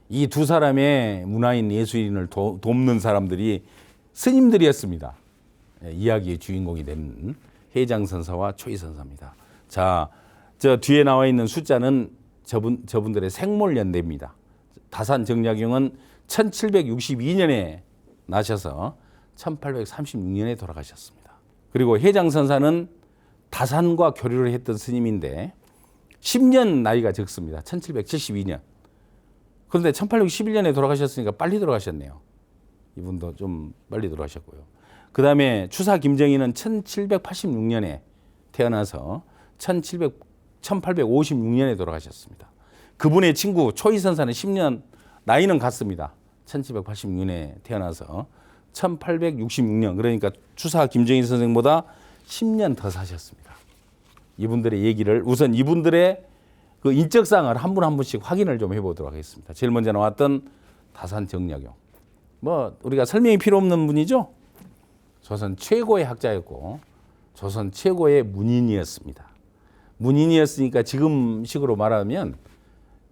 이 두 사람의 문화인 예술인을 돕는 사람들이 스님들이었습니다. 이야기의 주인공이 된 해장선사와 초이선사입니다. 자, 저 뒤에 나와 있는 숫자는 저분들의 생몰연대입니다. 다산 정약용은 1762년에 나셔서 1836년에 돌아가셨습니다. 그리고 해장선사는 다산과 교류를 했던 스님인데 10년 나이가 적습니다. 1772년. 그런데 1811년에 돌아가셨으니까 빨리 돌아가셨네요. 이분도 좀 빨리 돌아가셨고요. 그 다음에 추사 김정희는 1786년에 태어나서 1856년에 돌아가셨습니다. 그분의 친구 초이선사는 10년, 나이는 같습니다. 1786년에 태어나서 1866년, 그러니까 추사 김정희 선생보다 10년 더 사셨습니다. 이분들의 얘기를, 우선 이분들의 그 인적사항을 한 분 한 분씩 확인을 좀 해보도록 하겠습니다. 제일 먼저 나왔던 다산 정약용. 우리가 설명이 필요 없는 분이죠. 조선 최고의 학자였고 조선 최고의 문인이었습니다. 문인이었으니까 지금식으로 말하면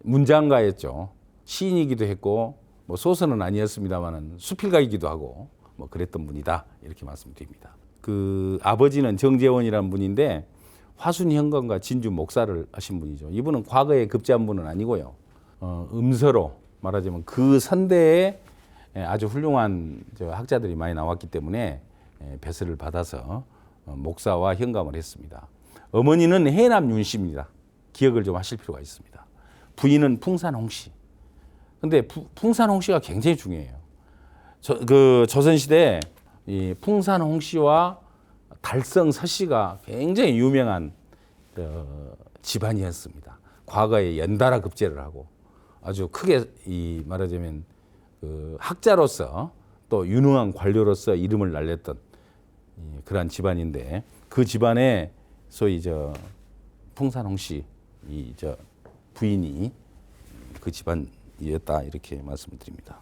문장가였죠. 시인이기도 했고 소설은 아니었습니다만은 수필가이기도 하고 그랬던 분이다, 이렇게 말씀드립니다. 그 아버지는 정재원이라는 분인데 화순현건과 진주 목사를 하신 분이죠. 이분은 과거에 급제한 분은 아니고요. 음서로 말하자면 그 선대에 아주 훌륭한 학자들이 많이 나왔기 때문에 배설을 받아서 목사와 현감을 했습니다. 어머니는 해남 윤씨입니다. 기억을 좀 하실 필요가 있습니다. 부인은 풍산홍씨. 근데 풍산홍씨가 굉장히 중요해요. 그 조선시대에 이 풍산홍씨와 달성서씨가 굉장히 유명한 집안이었습니다. 과거에 연달아 급제를 하고 아주 크게 이 말하자면 그 학자로서 또 유능한 관료로서 이름을 날렸던 그러한 집안인데 그 집안에 소위 풍산홍씨 부인이 그 집안이었다, 이렇게 말씀을 드립니다.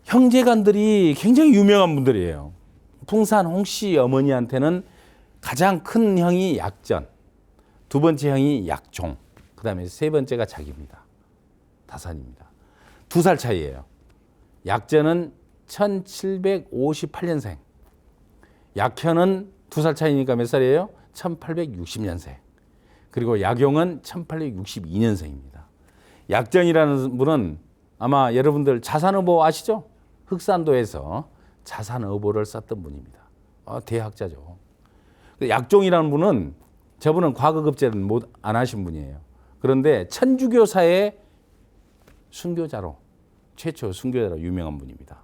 형제간들이 굉장히 유명한 분들이에요. 풍산홍씨 어머니한테는 가장 큰 형이 약전, 두 번째 형이 약종, 그 다음에 세 번째가 자기입니다. 다산입니다. 2살 차이예요. 약전은 1758년생, 약현은 2살 차이니까 몇 살이에요? 1860년생. 그리고 약용은 1862년생입니다. 약전이라는 분은 아마 여러분들 자산어보 아시죠? 흑산도에서 자산어보를 썼던 분입니다. 대학자죠. 약종이라는 분은 저분은 과거급제는 안 하신 분이에요. 그런데 천주교사의 순교자로, 최초 순교자로 유명한 분입니다.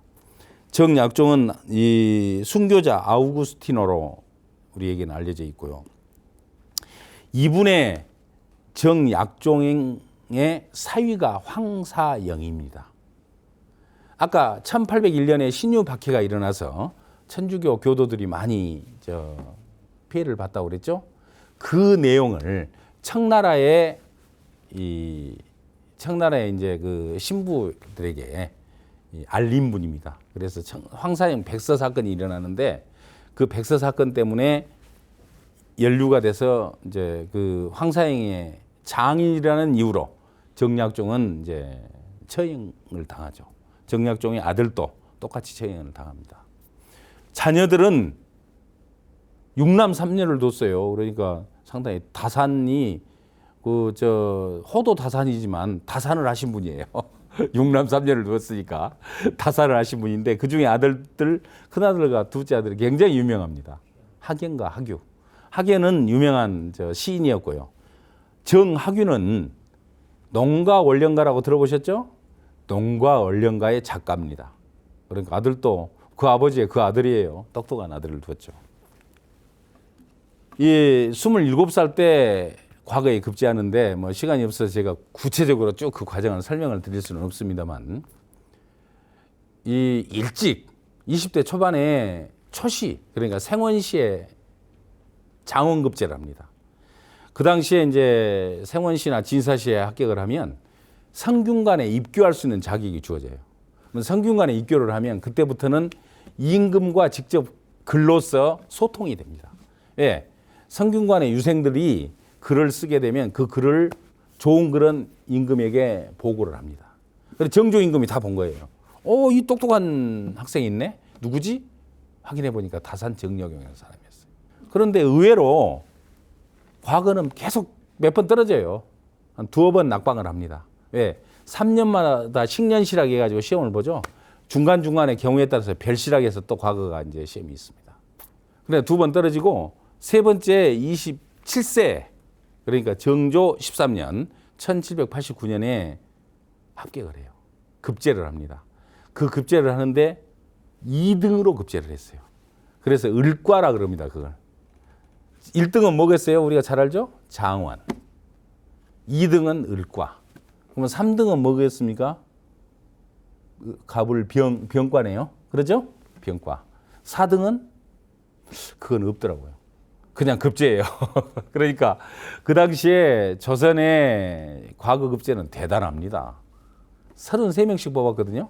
정약종은 이 순교자 아우구스티노로 우리에게는 알려져 있고요. 이분의 정약종의 사위가 황사영입니다. 아까 1801년에 신유 박해가 일어나서 천주교 교도들이 많이 피해를 봤다고 그랬죠. 그 내용을 청나라의 이제 그 신부들에게 알린 분입니다. 그래서 황사영 백서 사건이 일어나는데 그 백서 사건 때문에 연루가 돼서 이제 그 황사영의 장인이라는 이유로 정약종은 이제 처형을 당하죠. 정약종의 아들도 똑같이 처형을 당합니다. 자녀들은 6남 3녀를 뒀어요. 그러니까 상당히 다산이 호도 다산이지만 다산을 하신 분이에요. 6남 3녀를 두었으니까 다산을 하신 분인데 그 중에 아들들 큰아들과 둘째 아들이 굉장히 유명합니다. 학연과 학유. 학연은 유명한 시인이었고요. 정학유는 농가 원령가라고 들어보셨죠? 농가 원령가의 작가입니다. 그러니까 아들도 그 아버지의 그 아들이에요. 똑똑한 아들을 두었죠. 이 27살 때 과거에 급제하는데 뭐 시간이 없어서 제가 구체적으로 쭉 그 과정을 설명을 드릴 수는 없습니다만 이 일찍 20대 초반에 초시 그러니까 생원시에 장원급제를 합니다. 그 당시에 이제 생원시나 진사시에 합격을 하면 성균관에 입교할 수 있는 자격이 주어져요. 성균관에 입교를 하면 그때부터는 임금과 직접 글로써 소통이 됩니다. 예, 성균관의 유생들이 글을 쓰게 되면 그 글을 좋은 글은 임금에게 보고를 합니다. 그래서 정조 임금이 다 본 거예요. 이 똑똑한 학생이 있네? 누구지? 확인해 보니까 다산 정약용이라는 사람이었어요. 그런데 의외로 과거는 계속 몇 번 떨어져요. 한 두어 번 낙방을 합니다. 왜? 3년마다 식년실학 해가지고 시험을 보죠. 중간중간에 경우에 따라서 별실학에서 또 과거가 이제 시험이 있습니다. 그래 두 번 떨어지고 세 번째 27세 그러니까 정조 13년 1789년에 합격을 해요. 급제를 합니다. 그 급제를 하는데 2등으로 급제를 했어요. 그래서 을과라 그럽니다. 그걸. 1등은 뭐겠어요? 우리가 잘 알죠? 장원. 2등은 을과. 그러면 3등은 뭐겠습니까? 갑을 병과네요. 그러죠? 병과. 4등은 그건 없더라고요. 그냥 급제예요. 그러니까 그 당시에 조선의 과거 급제는 대단합니다. 33명씩 뽑았거든요.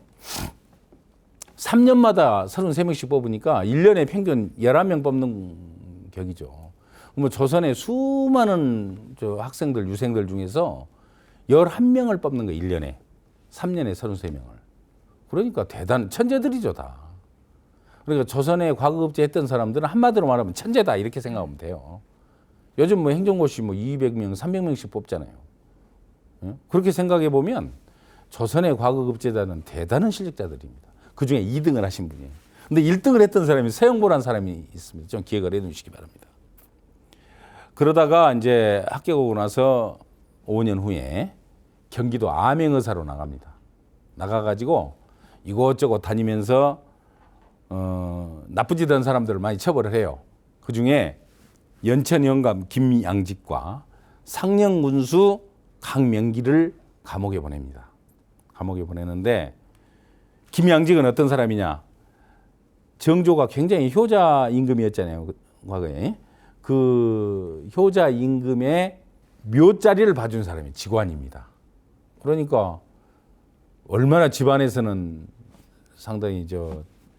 3년마다 33명씩 뽑으니까 1년에 평균 11명 뽑는 격이죠. 그러면 조선의 수많은 학생들, 유생들 중에서 11명을 뽑는 거예요. 1년에. 3년에 33명을. 그러니까 천재들이죠, 다. 그러니까 조선에 과거급제 했던 사람들은 한마디로 말하면 천재다 이렇게 생각하면 돼요. 요즘 뭐 행정고시 200명, 300명씩 뽑잖아요. 그렇게 생각해 보면 조선의 과거급제자는 대단한 실력자들입니다. 그 중에 2등을 하신 분이에요. 근데 1등을 했던 사람이 서영보라는 사람이 있습니다. 좀 기억을 해 두시기 바랍니다. 그러다가 이제 합격하고 나서 5년 후에 경기도 암행의사로 나갑니다. 나가가지고 이곳저곳 다니면서 나쁜 짓 한 사람들을 많이 처벌을 해요. 그 중에 연천 영감 김양직과 상령군수 강명기를 감옥에 보냅니다. 감옥에 보내는데 김양직은 어떤 사람이냐? 정조가 굉장히 효자 임금이었잖아요. 과거에. 그 효자 임금의 묘자리를 봐준 사람이 직관입니다. 그러니까 얼마나 집안에서는 상당히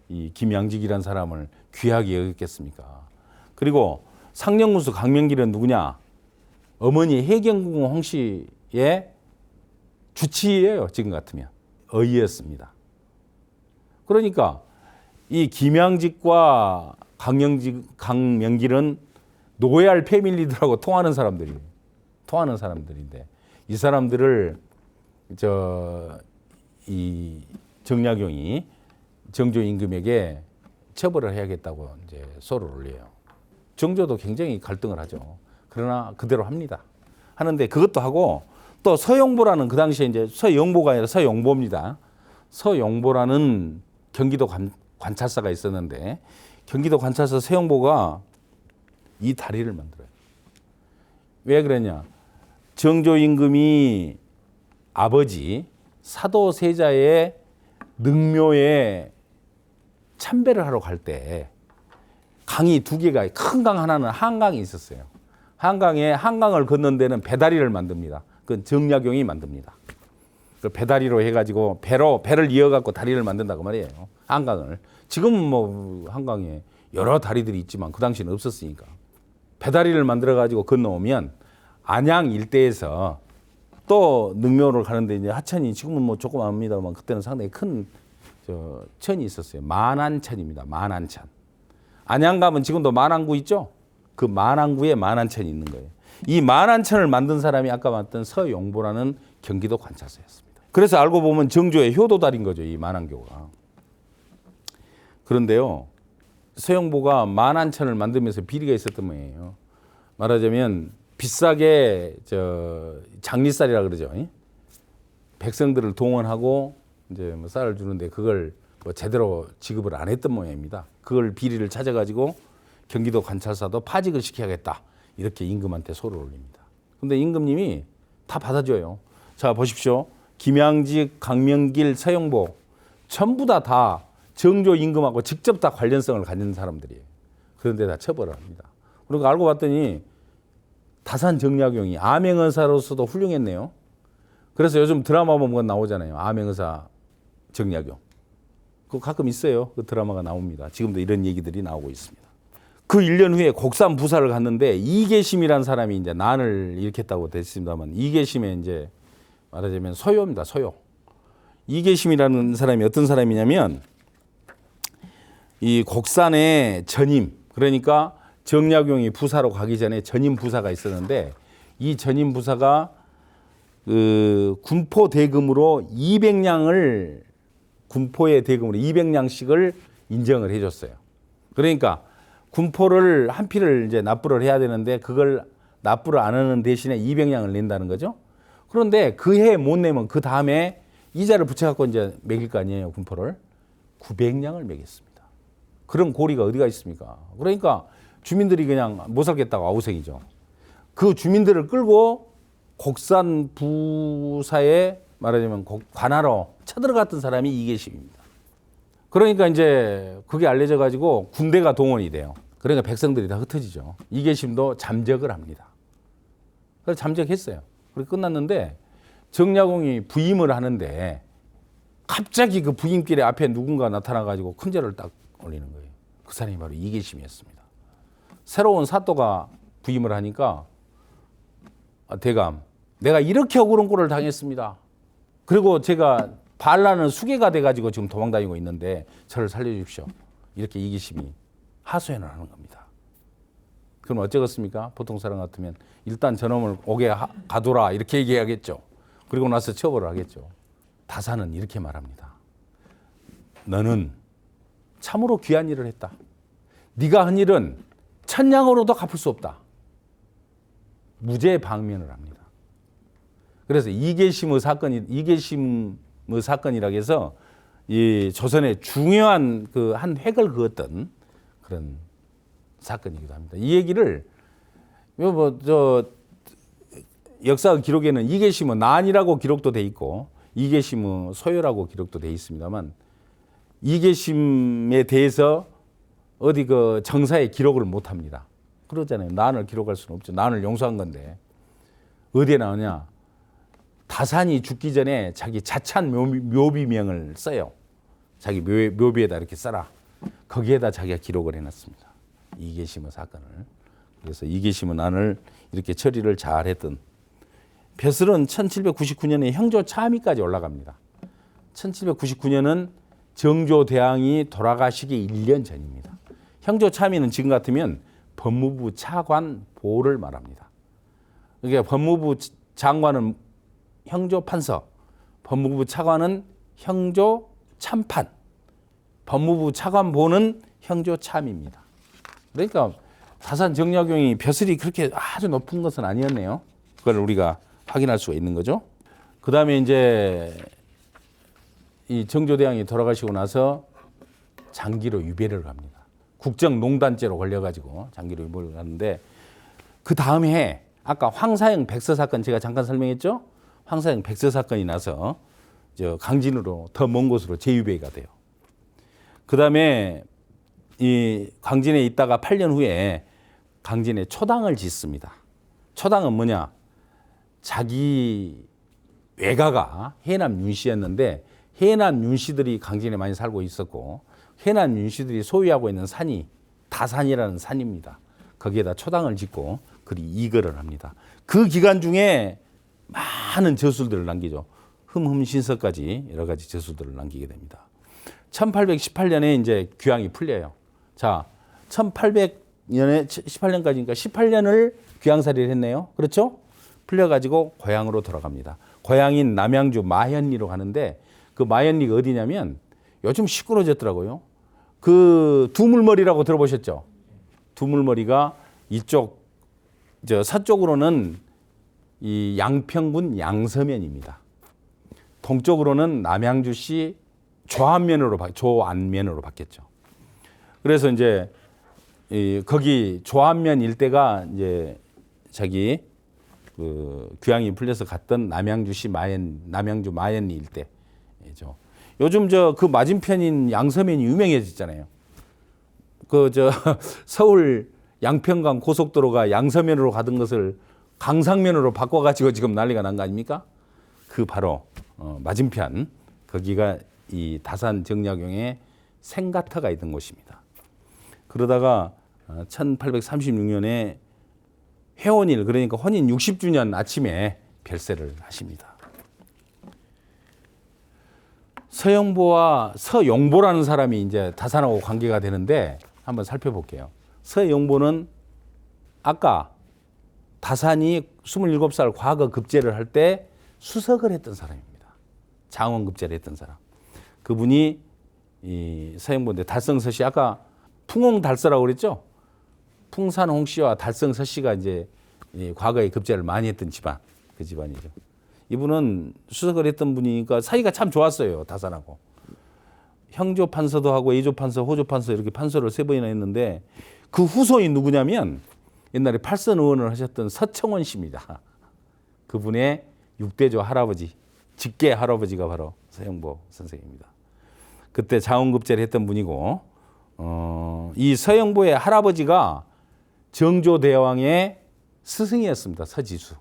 이 김양직이라는 사람을 귀하게 여겼겠습니까? 그리고 상령군수 강명길은 누구냐? 어머니 해경궁 홍씨의 주치예요. 지금 같으면 어이였습니다. 그러니까 이 김양직과 강명길은 노예할 패밀리들하고 통하는 사람들인데 이 사람들을 이 정약용이 정조 임금에게 처벌을 해야겠다고 이제 소를 올려요. 정조도 굉장히 갈등을 하죠. 그러나 그대로 합니다. 하는데 그것도 하고 또 서용보라는 그 당시에 이제 서영보가 아니라 서용보입니다. 서용보라는 경기도 관찰사가 있었는데 경기도 관찰사 서영보가 이 다리를 만들어요. 왜 그러냐? 정조 임금이 아버지 사도세자의 능묘에 참배를 하러 갈 때 강이 두 개가, 큰 강 하나는 한강이 있었어요. 한강을 건넌 데는 배다리를 만듭니다. 그건 정약용이 만듭니다. 그 배다리로 해가지고 배를 이어갖고 다리를 만든다고 말이에요. 한강을. 지금은 뭐 한강에 여러 다리들이 있지만 그 당시는 없었으니까. 배다리를 만들어가지고 건너오면 안양 일대에서 또 능묘를 가는데 이제 하천이 지금은 뭐 조금 압니다만 그때는 상당히 큰 천이 있었어요. 만안천입니다. 만안천. 안양 가면 지금도 만안구 있죠? 그 만안구에 만안천이 있는 거예요. 이 만안천을 만든 사람이 아까 봤던 서용보라는 경기도 관찰사였습니다. 그래서 알고 보면 정조의 효도달인 거죠. 이 만안교가. 그런데요. 서용보가 만안천을 만들면서 비리가 있었던 모양이에요. 말하자면 비싸게 장리쌀이라 그러죠. 백성들을 동원하고 이제 뭐 쌀을 주는데 그걸 뭐 제대로 지급을 안 했던 모양입니다. 그걸 비리를 찾아가지고 경기도 관찰사도 파직을 시켜야겠다. 이렇게 임금한테 소를 올립니다. 근데 임금님이 다 받아줘요. 자, 보십시오. 김양직, 강명길, 서영보 전부 다 정조 임금하고 직접 다 관련성을 가진 사람들이에요. 그런데 다 처벌을 합니다. 그러니까 알고 봤더니 다산 정약용이 암행의사로서도 훌륭했네요. 그래서 요즘 드라마 보면 나오잖아요. 암행의사 정약용. 그거 가끔 있어요. 그 드라마가 나옵니다. 지금도 이런 얘기들이 나오고 있습니다. 그 1년 후에 곡산 부사를 갔는데 이계심이라는 사람이 이제 난을 일으켰다고 됐습니다만 이계심의 이제 말하자면 소요입니다. 소요. 이계심이라는 사람이 어떤 사람이냐면 이 곡산의 전임, 그러니까 정약용이 부사로 가기 전에 전임 부사가 있었는데 이 전임 부사가 그 군포 대금으로 200냥을 군포의 대금으로 200냥씩을 인정을 해줬어요. 그러니까 군포를 한 피를 이제 납부를 해야 되는데 그걸 납부를 안 하는 대신에 200냥을 낸다는 거죠. 그런데 그 해 못 내면 그 다음에 이자를 붙여갖고 이제 매길 거 아니에요. 군포를 900냥을 매겼습니다. 그런 고리가 어디가 있습니까? 그러니까 주민들이 그냥 못 살겠다고 아우성이죠. 그 주민들을 끌고 곡산 부사에 말하자면 관하로 쳐들어갔던 사람이 이계심입니다. 그러니까 이제 그게 알려져 가지고 군대가 동원이 돼요. 그러니까 백성들이 다 흩어지죠. 이계심도 잠적을 합니다. 그래서 잠적했어요. 그렇게 끝났는데 정약용이 부임을 하는데 갑자기 그 부임길에 앞에 누군가 나타나 가지고 큰 절을 딱 올리는 거예요. 그 사람이 바로 이계심이었습니다. 새로운 사또가 부임을 하니까 대감, 내가 이렇게 억울한 꼴을 당했습니다. 그리고 제가 반란은 수괴가 돼가지고 지금 도망다니고 있는데 저를 살려주십시오. 이렇게 이계심이 하소연을 하는 겁니다. 그럼 어쩌겠습니까? 보통 사람 같으면 일단 저놈을 옥에 가둬라 이렇게 얘기하겠죠. 그리고 나서 처벌을 하겠죠. 다사는 이렇게 말합니다. 너는 참으로 귀한 일을 했다. 네가 한 일은 천냥으로도 갚을 수 없다. 무죄 방면을 합니다. 그래서 이계심의 사건이라고 해서 이 조선의 중요한 그 한 획을 그었던 그런 사건이기도 합니다. 이 얘기를 역사 기록에는 이계심의 난이라고 기록도 돼 있고 이계심의 소요라고 기록도 돼 있습니다만 이계심에 대해서 어디 그 정사에 기록을 못 합니다. 그러잖아요. 난을 기록할 수는 없죠. 난을 용서한 건데 어디에 나오냐? 다산이 죽기 전에 자기 자찬 묘비명을 써요. 자기 묘비에다 이렇게 써라. 거기에다 자기가 기록을 해놨습니다. 이계심의 사건을. 그래서 이계심의 난을 이렇게 처리를 잘했던 벼슬은 1799년에 형조 차미까지 올라갑니다. 1799년은 정조대왕이 돌아가시기 1년 전입니다. 형조 차미는 지금 같으면 법무부 차관 보를 말합니다. 그러니까 법무부 장관은 형조 판서, 법무부 차관은 형조 참판, 법무부 차관 보는 형조 참입니다. 그러니까 다산 정약용이 벼슬이 그렇게 아주 높은 것은 아니었네요. 그걸 우리가 확인할 수가 있는 거죠. 그 다음에 이제 이 정조대왕이 돌아가시고 나서 장기로 유배를 갑니다. 국정농단죄로 걸려가지고 장기로 유배를 가는데 그 다음 해 아까 황사형 백서 사건 제가 잠깐 설명했죠? 황사형 백서 사건이 나서 저 강진으로 더 먼 곳으로 재유배가 돼요. 그 다음에 이 강진에 있다가 8년 후에 강진에 초당을 짓습니다. 초당은 뭐냐? 자기 외가가 해남 윤씨였는데 해남 윤씨들이 강진에 많이 살고 있었고 해남 윤씨들이 소유하고 있는 산이 다산이라는 산입니다. 거기에다 초당을 짓고 그리 이거를 합니다. 그 기간 중에 많은 저술들을 남기죠. 흠흠신서까지 여러 가지 저술들을 남기게 됩니다. 1818년에 이제 귀향이 풀려요. 자, 1800년에 18년까지니까 18년을 귀향살이를 했네요. 그렇죠? 풀려가지고 고향으로 돌아갑니다. 고향인 남양주 마현리로 가는데 그 마현리가 어디냐면 요즘 시끄러워졌더라고요. 그 두물머리라고 들어보셨죠? 두물머리가 이쪽 저 서쪽으로는 이 양평군 양서면입니다. 동쪽으로는 남양주시 조안면으로 바뀌었죠. 그래서 이제 거기 조안면 일대가 이제 자기 그 귀향이 풀려서 갔던 남양주 마현리 일대죠. 요즘 그 맞은편인 양서면이 유명해졌잖아요. 서울 양평강 고속도로가 양서면으로 가던 것을 강상면으로 바꿔가지고 지금 난리가 난 거 아닙니까? 그 바로 맞은편 거기가 이 다산 정약용의 생가터가 있던 곳입니다. 그러다가 1836년에 회원일 그러니까 혼인 60주년 아침에 별세를 하십니다. 서영보와 서용보라는 사람이 이제 다산하고 관계가 되는데 한번 살펴볼게요. 서영보는 아까 다산이 27살 과거 급제를 할 때 수석을 했던 사람입니다. 장원급제를 했던 사람. 그분이 이 서영보인데 달성서씨 아까 풍홍달서라고 그랬죠? 풍산홍씨와 달성서씨가 이제 과거에 급제를 많이 했던 집안, 그 집안이죠. 이분은 수석을 했던 분이니까 사이가 참 좋았어요. 다산하고. 형조 판서도 하고 애조 판서, 호조 판서 이렇게 판서를 3번이나 했는데 그 후손이 누구냐면 옛날에 팔선 의원을 하셨던 서청원 씨입니다. 그분의 6대조 할아버지, 직계 할아버지가 바로 서영보 선생입니다. 그때 장원급제를 했던 분이고 이 서영보의 할아버지가 정조대왕의 스승이었습니다. 서지수.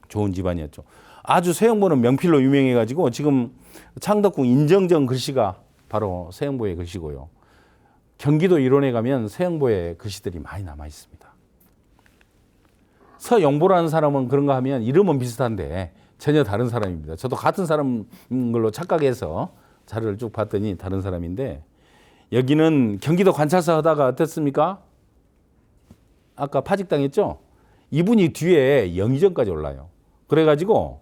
좋은 집안이었죠. 아주 서영보는 명필로 유명해가지고 지금 창덕궁 인정정 글씨가 바로 서영보의 글씨고요. 경기도 일원에 가면 서영보의 글씨들이 많이 남아 있습니다. 서영보라는 사람은 그런가 하면 이름은 비슷한데 전혀 다른 사람입니다. 저도 같은 사람인 걸로 착각해서 자료를 쭉 봤더니 다른 사람인데 여기는 경기도 관찰사 하다가 어땠습니까? 아까 파직당했죠? 이분이 뒤에 영의정까지 올라요. 그래가지고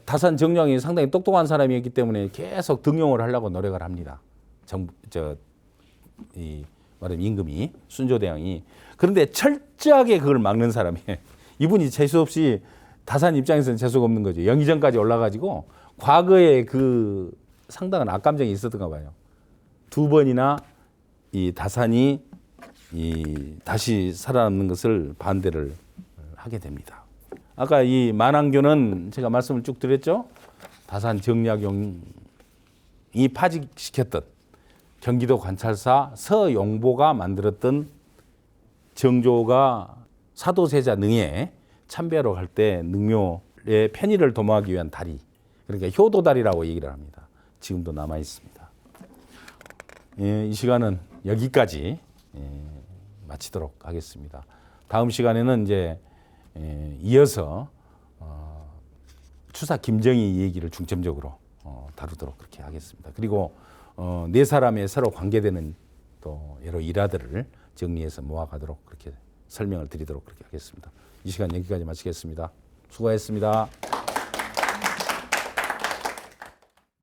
다산 정량이 상당히 똑똑한 사람이었기 때문에 계속 등용을 하려고 노력을 합니다. 말하면 임금이 순조대왕이. 그런데 철저하게 그걸 막는 사람이에요. 이분이 재수 없이 다산 입장에서는 재수가 없는 거죠. 영의정까지 올라가지고 과거에 그 상당한 악감정이 있었던가 봐요. 2번이나 이 다산이 다시 살아남는 것을 반대를 하게 됩니다. 아까 이 만왕교는 제가 말씀을 쭉 드렸죠. 다산 정약용이 파직시켰던 경기도 관찰사 서용보가 만들었던 정조가 사도세자 능에 참배하러 갈 때 능묘의 편의를 도모하기 위한 다리, 그러니까 효도다리라고 얘기를 합니다. 지금도 남아 있습니다. 이 시간은 여기까지 마치도록 하겠습니다. 다음 시간에는 이제 이어서 추사 김정희 얘기를 중점적으로 다루도록 그렇게 하겠습니다. 그리고 네 사람의 서로 관계되는 또 여러 일화들을 정리해서 모아가도록 그렇게 설명을 드리도록 그렇게 하겠습니다. 이 시간 여기까지 마치겠습니다. 수고하셨습니다.